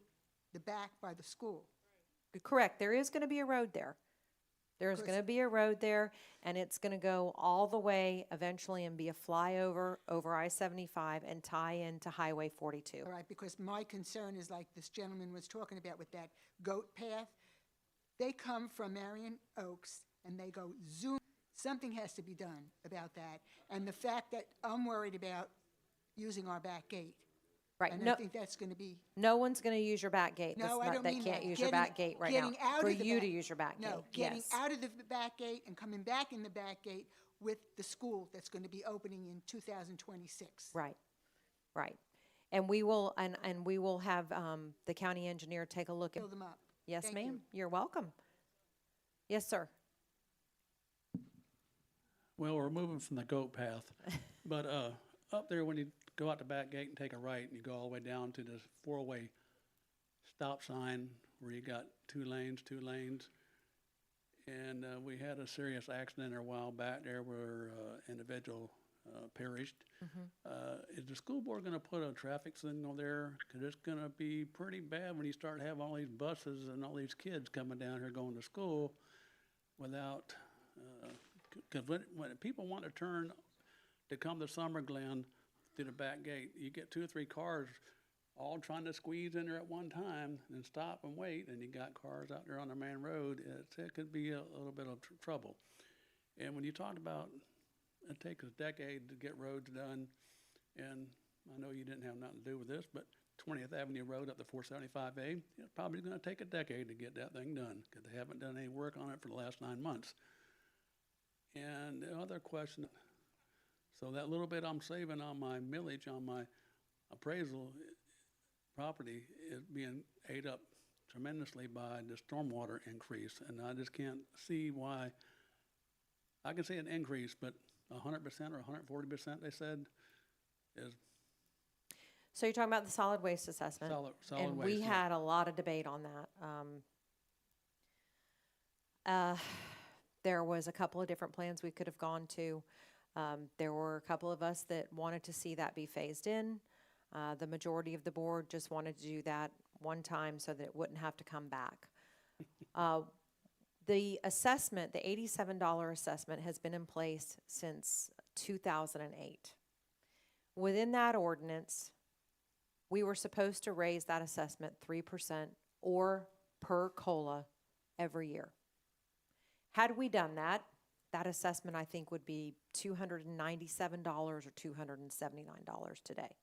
the back by the school. Correct. There is going to be a road there. There's going to be a road there, and it's going to go all the way eventually and be a flyover over I-75 and tie into Highway 42. All right, because my concern is like this gentleman was talking about with that goat path. They come from Marion Oaks, and they go zoom. Something has to be done about that. And the fact that I'm worried about using our back gate. Right. And I think that's going to be. No one's going to use your back gate. No, I don't mean They can't that. use your back gate right now. Out For of the you back, to use your back gate. No, getting yes. out of the back gate and coming back in the back gate with the school that's going to be opening in 2026. Right. Right. And we will we will have the county engineer take a look at. Fill them up. Yes, Thank ma'am. you. You're welcome. Yes, sir. Well, we're moving from the goat path, but up there when you go out the back gate and take a right and you go all the way down to this 4-way stop sign where you got two lanes, and we had a serious accident there a while back there where individual perished. Is the school board going to put a traffic signal there? Because it's going to be pretty bad when you start having all these buses and all these kids coming down here going to school without, because when people want to turn to come to Summer Glen through the back gate, you get 2 or 3 cars all trying to squeeze in there at one time and stop and wait, and you got cars out there on the main road. It could be a little bit of trouble. And when you talk about it takes a decade to get roads done, and I know you didn't have nothing to do with this, but 20th Avenue Road up to 475A, it's probably going to take a decade to get that thing done because they haven't done any work on it for the last 9 months. And the other question, so that little bit I'm saving on my millage, on my appraisal property is being ate up tremendously by the stormwater increase. And I just can't see why. I can see an increase, but 100% or 140%, they said, is. So you're talking about the solid waste assessment. Solid and waste, we yeah. had a lot of debate on that. There was a couple of different plans we could have gone to. There were a couple of us that wanted to see that be phased in. The majority of the board just wanted to do that one time so that it wouldn't have to come back. The assessment, the $87 assessment, has been in place since 2008. Within that ordinance, we were supposed to raise that assessment 3% or per COLA every year. Had we done that, that assessment I think would be $297 or $279 today.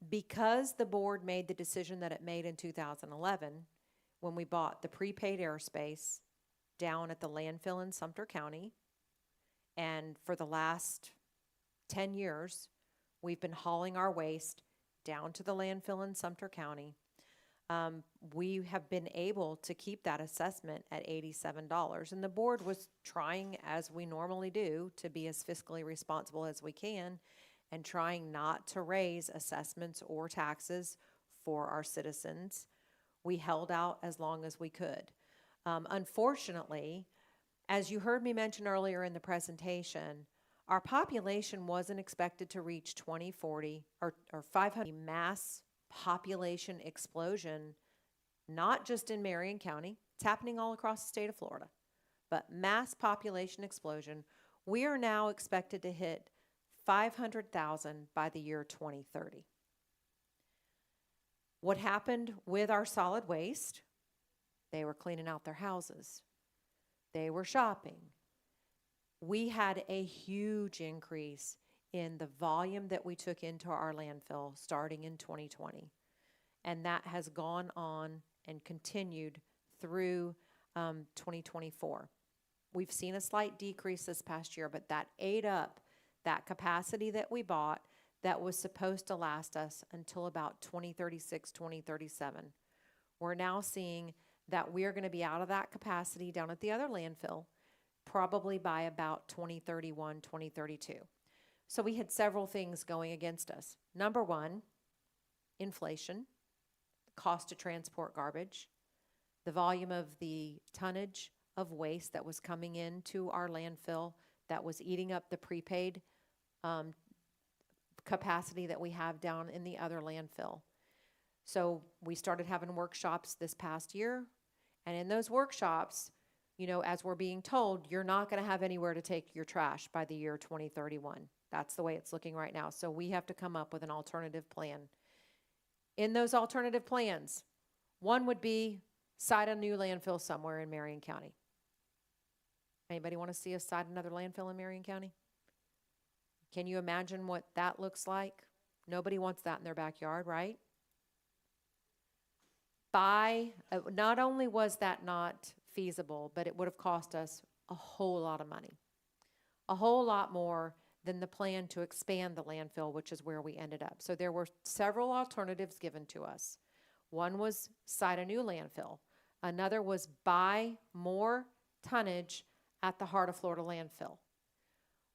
Because the board made the decision that it made in 2011, when we bought the prepaid airspace down at the landfill in Sumter County, and for the last 10 years, we've been hauling our waste down to the landfill in Sumter County. We have been able to keep that assessment at $87. And the board was trying, as we normally do, to be as fiscally responsible as we can and trying not to raise assessments or taxes for our citizens. We held out as long as we could. Unfortunately, as you heard me mention earlier in the presentation, our population wasn't expected to reach 2040 or 500 mass population explosion not just in Marion County, it's happening all across the state of Florida, but mass population explosion. We are now expected to hit 500,000 by the year 2030. What happened with our solid waste? They were cleaning out their houses. They were shopping. We had a huge increase in the volume that we took into our landfill starting in 2020. And that has gone on and continued through 2024. We've seen a slight decrease this past year, but that ate up that capacity that we bought that was supposed to last us until about 2036, 2037. We're now seeing that we're going to be out of that capacity down at the other landfill probably by about 2031, 2032. So we had several things going against us. Number one, inflation, the cost to transport garbage, the volume of the tonnage of waste that was coming into our landfill that was eating up the prepaid capacity that we have down in the other landfill. So we started having workshops this past year, and in those workshops, you know, as we're being told, you're not going to have anywhere to take your trash by the year 2031. That's the way it's looking right now. So we have to come up with an alternative plan. In those alternative plans, one would be site a new landfill somewhere in Marion County. Anybody want to see us site another landfill in Marion County? Can you imagine what that looks like? Nobody wants that in their backyard, right? Not only was that not feasible, but it would have cost us a whole lot of money. A whole lot more than the plan to expand the landfill, which is where we ended up. So there were several alternatives given to us. One was site a new landfill. Another was buy more tonnage at the Heart of Florida landfill.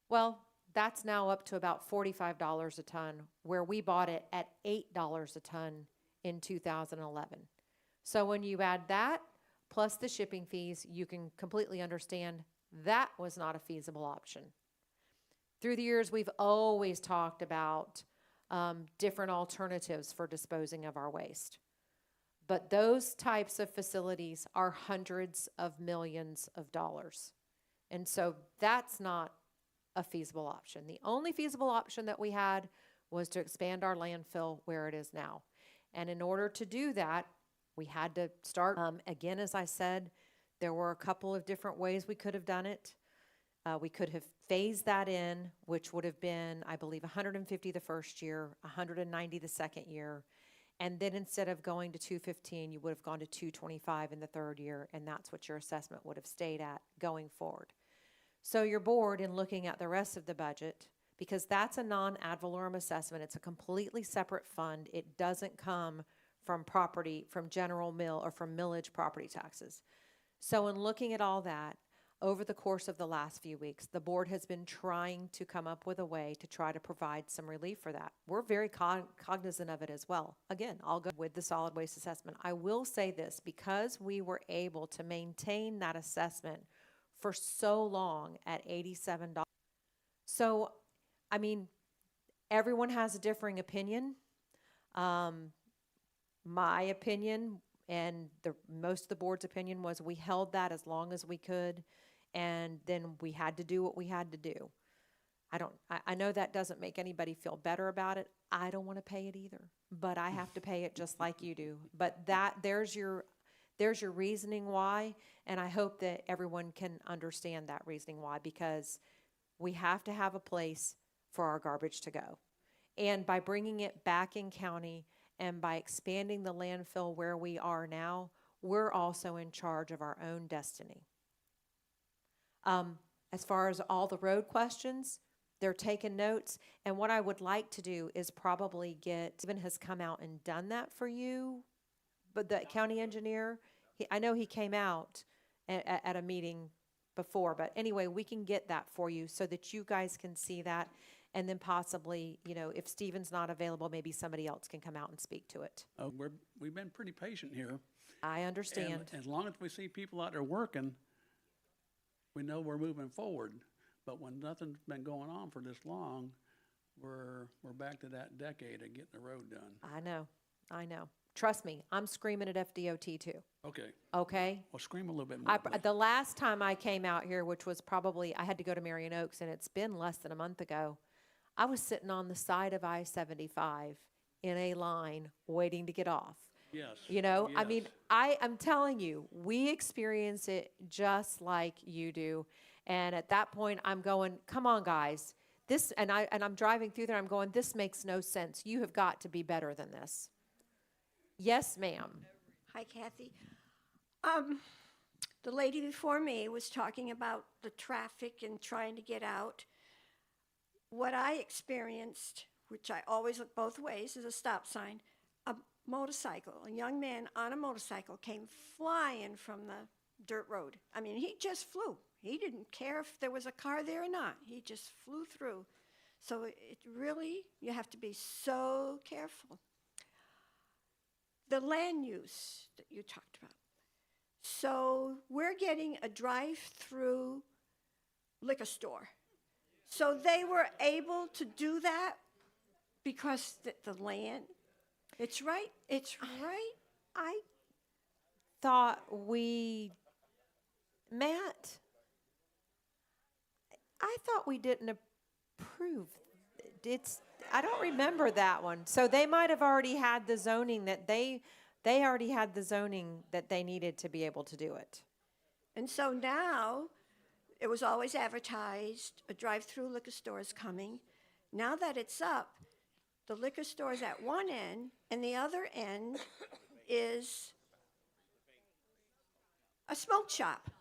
Well, that's now up to about $45 a ton, where we bought it at $8 a ton in 2011. So when you add that, plus the shipping fees, you can completely understand that was not a feasible option. Through the years, we've always talked about different alternatives for disposing of our waste. But those types of facilities are hundreds of millions of dollars. And so that's not a feasible option. The only feasible option that we had was to expand our landfill where it is now. And in order to do that, we had to start, again, as I said, there were a couple of different ways we could have done it. We could have phased that in, which would have been, I believe, 150 the first year, 190 the second year. And then instead of going to 215, you would have gone to 225 in the third year, and that's what your assessment would have stayed at going forward. So your board, in looking at the rest of the budget, because that's a non-ad valorem assessment, it's a completely separate fund. It doesn't come from property, from general mill or from millage property taxes. So in looking at all that, over the course of the last few weeks, the board has been trying to come up with a way to try to provide some relief for that. We're very cognizant of it as well. Again, I'll go with the solid waste assessment. I will say this, because we were able to maintain that assessment for so long at $87. So, I mean, everyone has a differing opinion. My opinion and most of the board's opinion was we held that as long as we could, and then we had to do what we had to do. I know that doesn't make anybody feel better about it. I don't want to pay it either, but I have to pay it just like you do. But there's your reasoning why, and I hope that everyone can understand that reasoning why, because we have to have a place for our garbage to go. And by bringing it back in county and by expanding the landfill where we are now, we're also in charge of our own destiny. As far as all the road questions, they're taking notes. And what I would like to do is probably Stephen has come out and done that for you, but the county engineer, I know he came out at a meeting before, but anyway, we can get that for you so that you guys can see that. And then possibly, you know, if Stephen's not available, maybe somebody else can come out and speak to it. We've been pretty patient here. I understand. And as long as we see people out there working, we know we're moving forward. But when nothing's been going on for this long, we're back to that decade of getting the road done. I know. Trust me, I'm screaming at FDOT too, Okay, okay? well, scream a little bit more. please. The last time I came out here, which was probably, I had to go to Marion Oaks, and it's been less than a month ago, I was sitting on the side of I-75 in a line waiting to get off. Yes. You know, I mean, yes. I'm telling you, we experience it just like you do. And at that point, I'm going, come on, guys. This, and I'm driving through there, I'm going, this makes no sense. You have got to be better than this. Yes, ma'am. Hi, Kathy. The lady before me was talking about the traffic and trying to get out. What I experienced, which I always look both ways, is a stop sign. A motorcycle, a young man on a motorcycle came flying from the dirt road. I mean, he just flew. He didn't care if there was a car there or not. He just flew through. So it really, you have to be so careful. The land use that you talked about. So we're getting a drive-through liquor store. So they were able to do that because the land, it's right. I Thought Matt, I thought we didn't approve. I don't remember that one. So they might have already had the zoning that they already had the zoning that they needed to be able to do it. And so now, it was always advertised, a drive-through liquor store is coming. Now that it's up, the liquor store is at one end, and the other end is a smoke shop.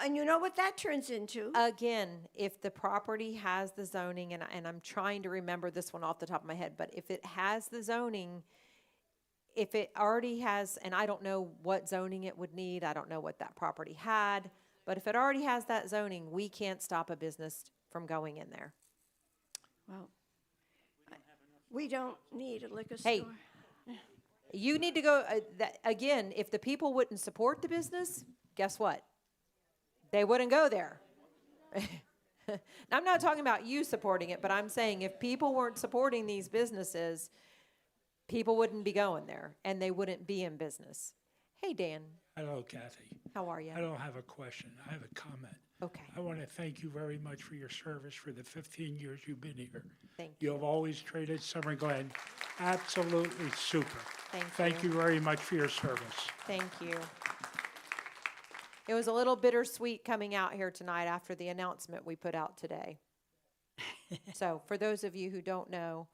And you know what that turns into? Again, if the property has the zoning, and I'm trying to remember this one off the top of my head, but if it has the zoning, if it already has, and I don't know what zoning it would need, I don't know what that property had, but if it already has that zoning, we can't stop a business from going in there. Well, we don't need a liquor Hey, store. you need to go, again, if the people wouldn't support the business, guess what? They wouldn't go there. I'm not talking about you supporting it, but I'm saying if people weren't supporting these businesses, people wouldn't be going there, and they wouldn't be in business. Hey, Dan. Hello, Kathy. How are you? I don't have a question. I have a comment. Okay. I want to thank you very much for your service for the 15 years you've been here. Thank you. You have always treated Summer Glen absolutely super. Thank you very much for your service. Thank you. It was a little bittersweet coming out here tonight after the announcement we put out today. So for those of you who don't know,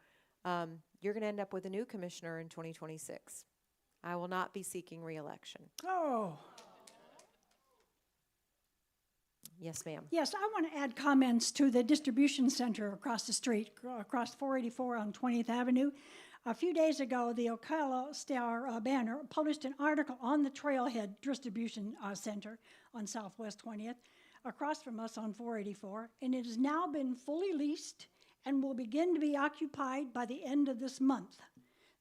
you're going to end up with a new commissioner in 2026. I will not be seeking re-election. Oh. Yes, ma'am. Yes, I want to add comments to the distribution center across the street, across 484 on 20th Avenue. A few days ago, the Ocala Star Banner published an article on the Trailhead Distribution Center on Southwest 20th, across from us on 484, and it has now been fully leased and will begin to be occupied by the end of this month.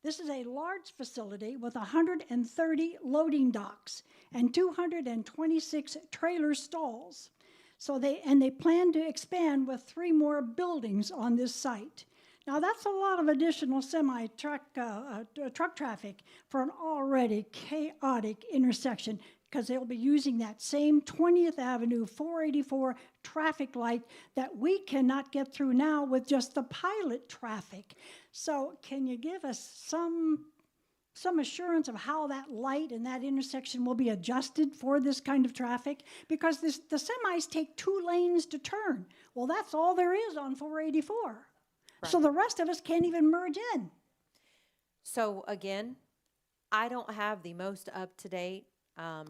This is a large facility with 130 loading docks and 226 trailer stalls. So they plan to expand with 3 more buildings on this site. Now that's a lot of additional truck traffic for an already chaotic intersection, because they'll be using that same 20th Avenue 484 traffic light that we cannot get through now with just the pilot traffic. So can you give us some assurance of how that light and that intersection will be adjusted for this kind of traffic? Because the semis take 2 lanes to turn. Well, that's all there is on 484. Right. So the rest of us can't even merge in. So again, I don't have the most up-to-date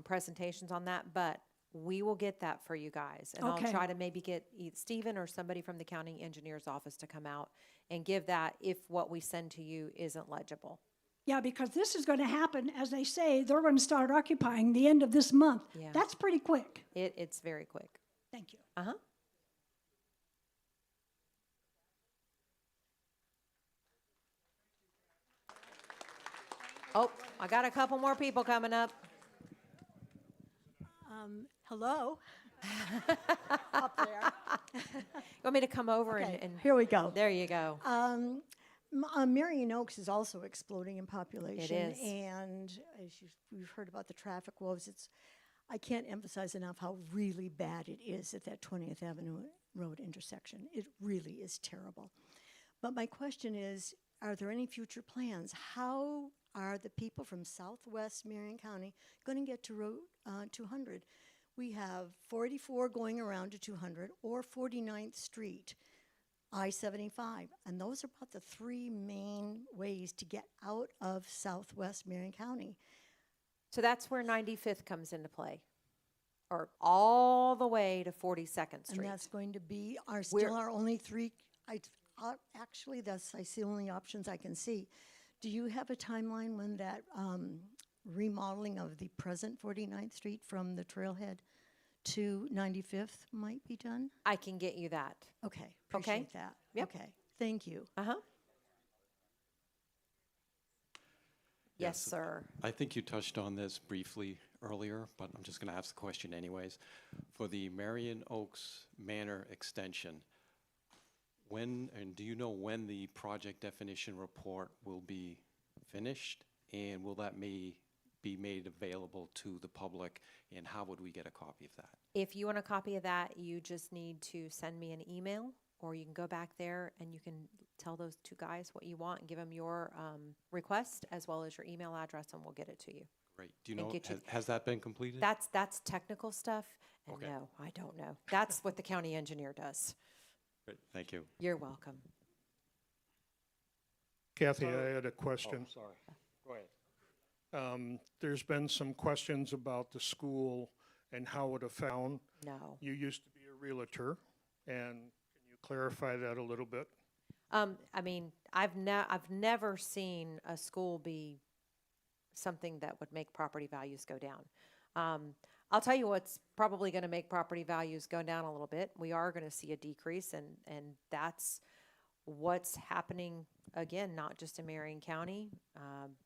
presentations on that, but we will get that for you guys. And Okay. I'll try to maybe get Stephen or somebody from the county engineer's office to come out and give that if what we send to you isn't legible. Yeah, because this is going to happen, as they say, they're going to start occupying the end of this month. Yeah. That's pretty quick. It's very quick. Thank you. Uh-huh. Oh, I got a couple more people coming up. Hello. Up there. You want me to come over Okay, and here we go. There you go. Marion Oaks is also exploding in population. is. And as we've heard about the traffic woes, I can't emphasize enough how really bad it is at that 20th Avenue Road intersection. It really is terrible. But my question is, are there any future plans? How are the people from southwest Marion County going to get to Route 200? We have 44 going around to 200 or 49th Street, I-75. And those are about the three main ways to get out of southwest Marion County. So that's where 95th comes into play, or all the way to 42nd Street. And that's going to be our We're- still our only three. Actually, that's the only options I can see. Do you have a timeline when that remodeling of the present 49th Street from the trailhead to 95th might be done? I can get you that. Okay, appreciate that. Yep. Okay, thank you. Uh-huh. Yes, sir. I think you touched on this briefly earlier, but I'm just going to ask the question anyways. For the Marion Oaks Manor extension, when, and do you know when the project definition report will be finished? And will that be made available to the public? And how would we get a copy of that? If you want a copy of that, you just need to send me an email, or you can go back there and you can tell those two guys what you want and give them your request as well as your email address, and we'll get it to you. Great. Do you And know, get you- has that been completed? That's technical stuff, and Okay. no, I don't know. That's what the county engineer does. Great, thank you. You're welcome. Kathy, I had a question. Oh, sorry. Go ahead. There's been some questions about the school and how it affects. No. You used to be a realtor, and can you clarify that a little bit? I mean, I've never seen a school be something that would make property values go down. I'll tell you what's probably going to make property values go down a little bit. We are going to see a decrease, and that's what's happening, again, not just in Marion County,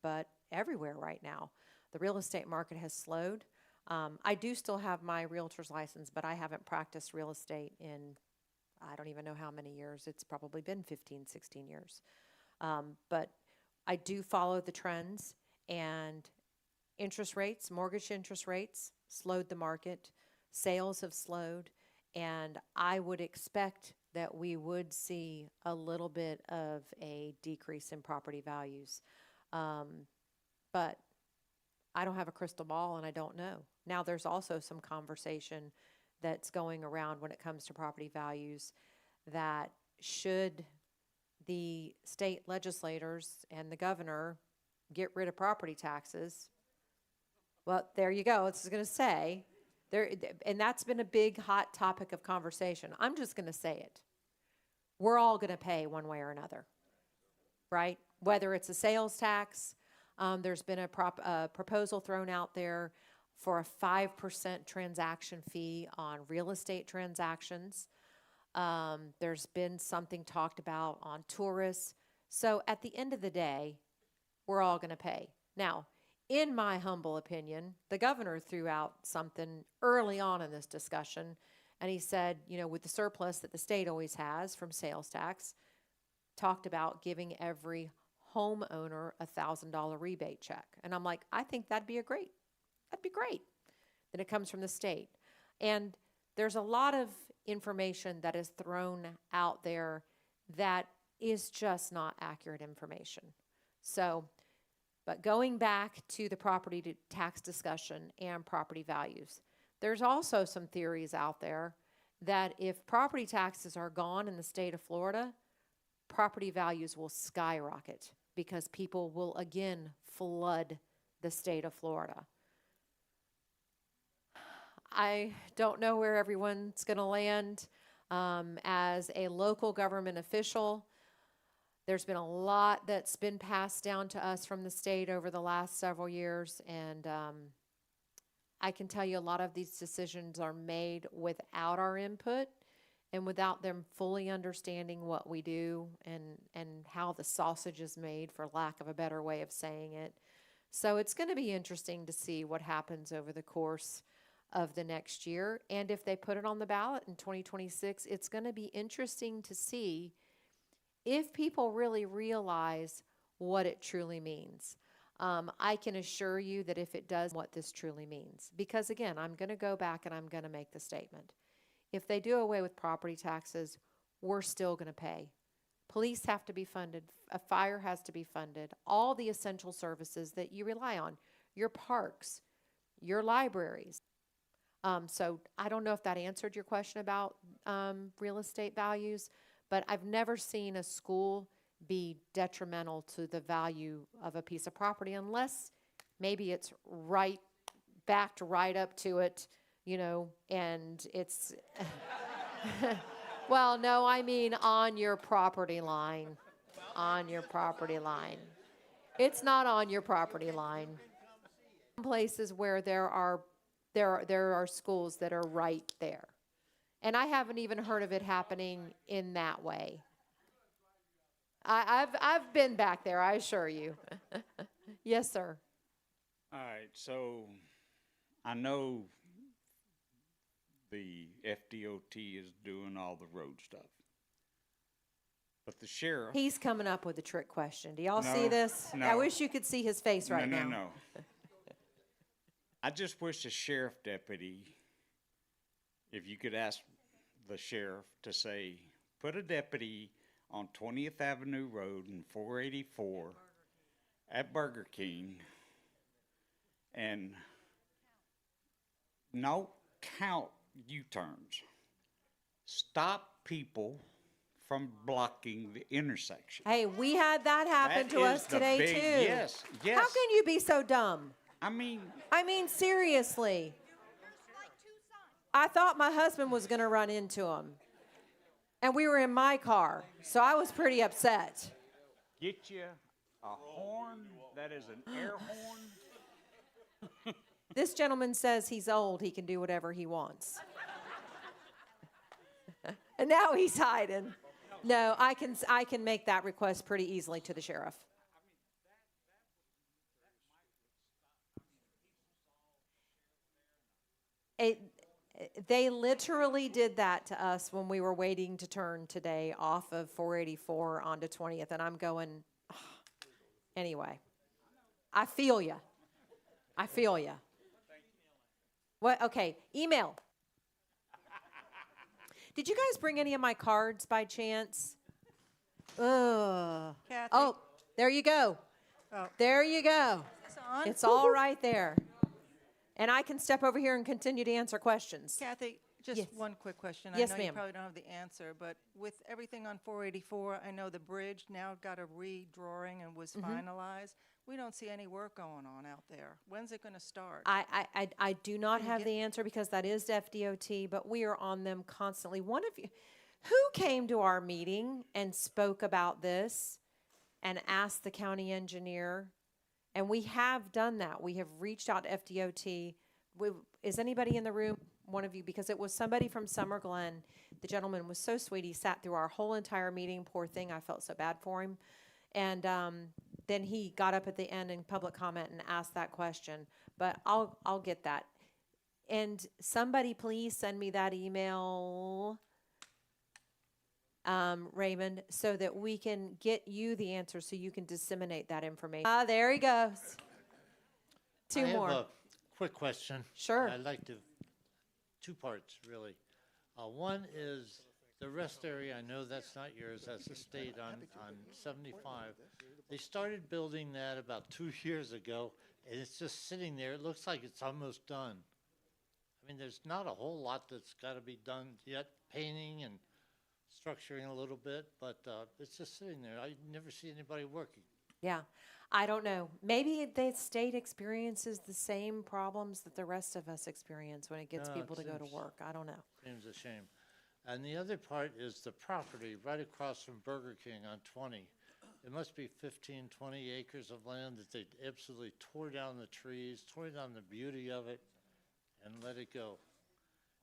but everywhere right now. The real estate market has slowed. I do still have my realtor's license, but I haven't practiced real estate in, I don't even know how many years. It's probably been 15, 16 years. But I do follow the trends, and mortgage interest rates slowed the market. Sales have slowed, and I would expect that we would see a little bit of a decrease in property values. But I don't have a crystal ball, and I don't know. Now, there's also some conversation that's going around when it comes to property values that should the state legislators and the governor get rid of property taxes. Well, there you go. It's going to say there, and that's been a big hot topic of conversation. I'm just going to say it. We're all going to pay one way or another, right? Whether it's a sales tax, there's been a proposal thrown out there for a 5% transaction fee on real estate transactions. There's been something talked about on tourists. So at the end of the day, we're all going to pay. Now, in my humble opinion, the governor threw out something early on in this discussion, and he said, you know, with the surplus that the state always has from sales tax, talked about giving every homeowner a $1,000 rebate check. And I'm like, I think that'd be great. Then it comes from the state. And there's a lot of information that is thrown out there that is just not accurate information. So, but going back to the property tax discussion and property values, there's also some theories out there that if property taxes are gone in the state of Florida, property values will skyrocket because people will again flood the state of Florida. I don't know where everyone's going to land. As a local government official, there's been a lot that's been passed down to us from the state over the last several years, and I can tell you a lot of these decisions are made without our input and without them fully understanding what we do and how the sausage is made, for lack of a better way of saying it. So it's going to be interesting to see what happens over the course of the next year. And if they put it on the ballot in 2026, it's going to be interesting to see if people really realize what it truly means. I can assure you that if it does, what this truly means. Because again, I'm going to go back and I'm going to make the statement. If they do away with property taxes, we're still going to pay. Police have to be funded. A fire has to be funded. All the essential services that you rely on, your parks, your libraries. So I don't know if that answered your question about real estate values, but I've never seen a school be detrimental to the value of a piece of property unless maybe it's backed right up to it, and it's, well, no, I mean on your property line, on your property line. It's not on your property line. Places where there are schools that are right there. And I haven't even heard of it happening in that way. I've been back there, I assure you. Yes, sir. All right, so I know the FDOT is doing all the road stuff. But the sheriff. He's coming up with a trick question. Do y'all No, see this? no. I wish you could see his face right now. No. I just wish the sheriff deputy, if you could ask the sheriff to say, put a deputy on 20th Avenue Road and 484 at Burger King and no count U-turns. Stop people from blocking the intersection. Hey, we had that happen That to us is the today big- too. yes. How can you be so dumb? I mean, seriously. I thought my husband was going to run into him. And we were in my car, so I was pretty upset. get you a horn that is an air horn. This gentleman says he's old, he can do whatever he wants. And now he's hiding. No, I can make that request pretty easily to the sheriff. They literally did that to us when we were waiting to turn today off of 484 onto 20th, and I'm going, oh. Anyway, I feel ya. I feel ya. What? Okay, email. Did you guys bring any of my cards by chance? Ugh. Kathy? Oh, there you go. Oh. There you go. Is this on? It's all right there. And I can step over here and continue to answer questions. Kathy, just Yes. one quick question. Yes, I know you ma'am. probably don't have the answer, but with everything on 484, I know the bridge now got a redrawing and was Mhm. finalized. We don't see any work going on out there. When's it going to start? I do not Can you have get- the answer because that is FDOT, but we are on them constantly. One of you, who came to our meeting and spoke about this and asked the county engineer? And we have done that. We have reached out to FDOT. Is anybody in the room? One of you, because it was somebody from Summer Glen. The gentleman was so sweet. He sat through our whole entire meeting. Poor thing. I felt so bad for him. And then he got up at the end in public comment and asked that question. But I'll get that. And somebody please send me that email, Raymond, so that we can get you the answer so you can disseminate that information. There he goes. Two I more. have a quick question. Sure. I'd like to, two parts, really. One is the rest area, I know that's not yours, that's the state on 75. They started building that about 2 years ago, and it's just sitting there. It looks like it's almost done. I mean, there's not a whole lot that's got to be done yet, painting and structuring a little bit, but it's just sitting there. I never see anybody working. Yeah, I don't know. Maybe the state experiences the same problems that the rest of us experience when it gets No, people it to go to seems- work. I don't know. Seems a shame. And the other part is the property right across from Burger King on 20. It must be 15, 20 acres of land that they absolutely tore down the trees, tore down the beauty of it, and let it go.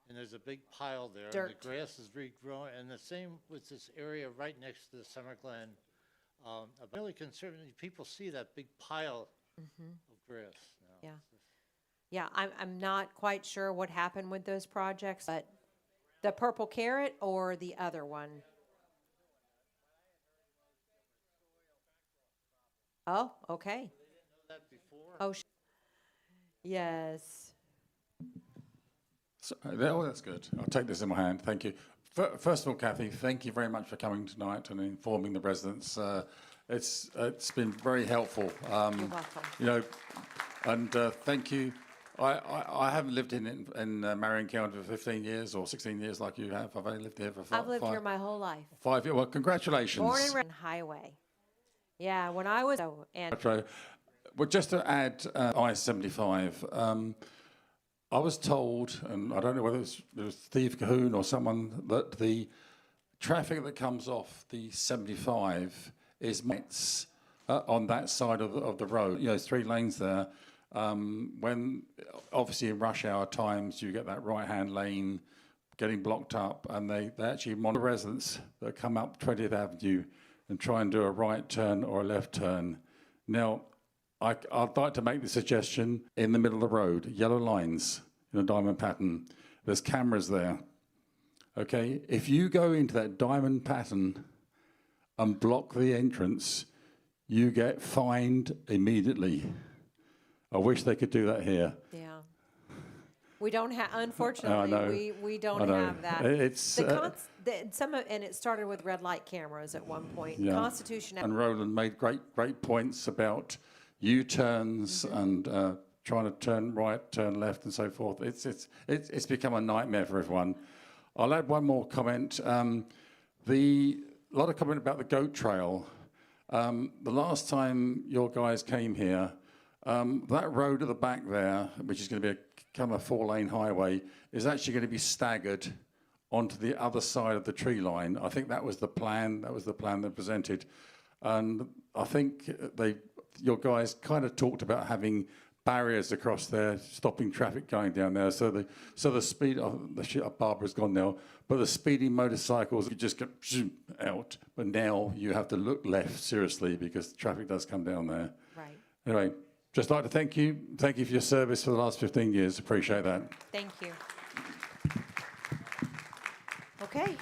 And there's a big pile there, Dirt. and the grass is regrowing, and the same with this area right next to the Summer Glen. I'm really concerned, people see that big pile Mhm. of grass now. Yeah. Yeah, I'm not quite sure what happened with those projects, but the Purple Carrot or the other one? Oh, okay. Oh, yes. So, oh, that's good. I'll take this in my hand. Thank you. First of all, Kathy, thank you very much for coming tonight and informing the residents. It's been very helpful. You're welcome. You know, and thank you. I haven't lived in Marion County for 15 years or 16 years like you have. I've only lived here for I've lived here my whole life. 5 years. Well, congratulations. Born and raised highway. Yeah, when I was and Well, just to add I-75, I was told, and I don't know whether it was Steve Cahoon or someone, that the traffic that comes off the 75 is lights on that side of the road. You know, there's 3 lanes there. When obviously in rush hour times you get that right-hand lane getting blocked up, and they actually monitor residents that come up 20th Avenue and try and do a right turn or a left turn. Now, I'd like to make the suggestion in the middle of the road, yellow lines in a diamond pattern. There's cameras there. Okay, if you go into that diamond pattern and block the entrance, you get fined immediately. I wish they could do that here. yeah. We don't have, unfortunately, we don't have that. It's and it started with red light cameras at one point. yeah. Constitution. And Roland made great points about U-turns and trying to turn right, turn left, and so forth. It's become a nightmare for everyone. I'll add one more comment. A lot of comment about the goat trail. The last time your guys came here, that road at the back there, which is going to become a 4-lane highway, is actually going to be staggered onto the other side of the tree line. I think that was the plan. That was the plan they presented, and I think your guys kind of talked about having barriers across there, stopping traffic going down there. So the speed of Barbara's gone now, but the speeding motorcycles you just get out. But now you have to look left seriously because traffic does come down there. Right. Anyway, just like to thank you for your service for the last 15 years. Appreciate that. Thank you. Okay.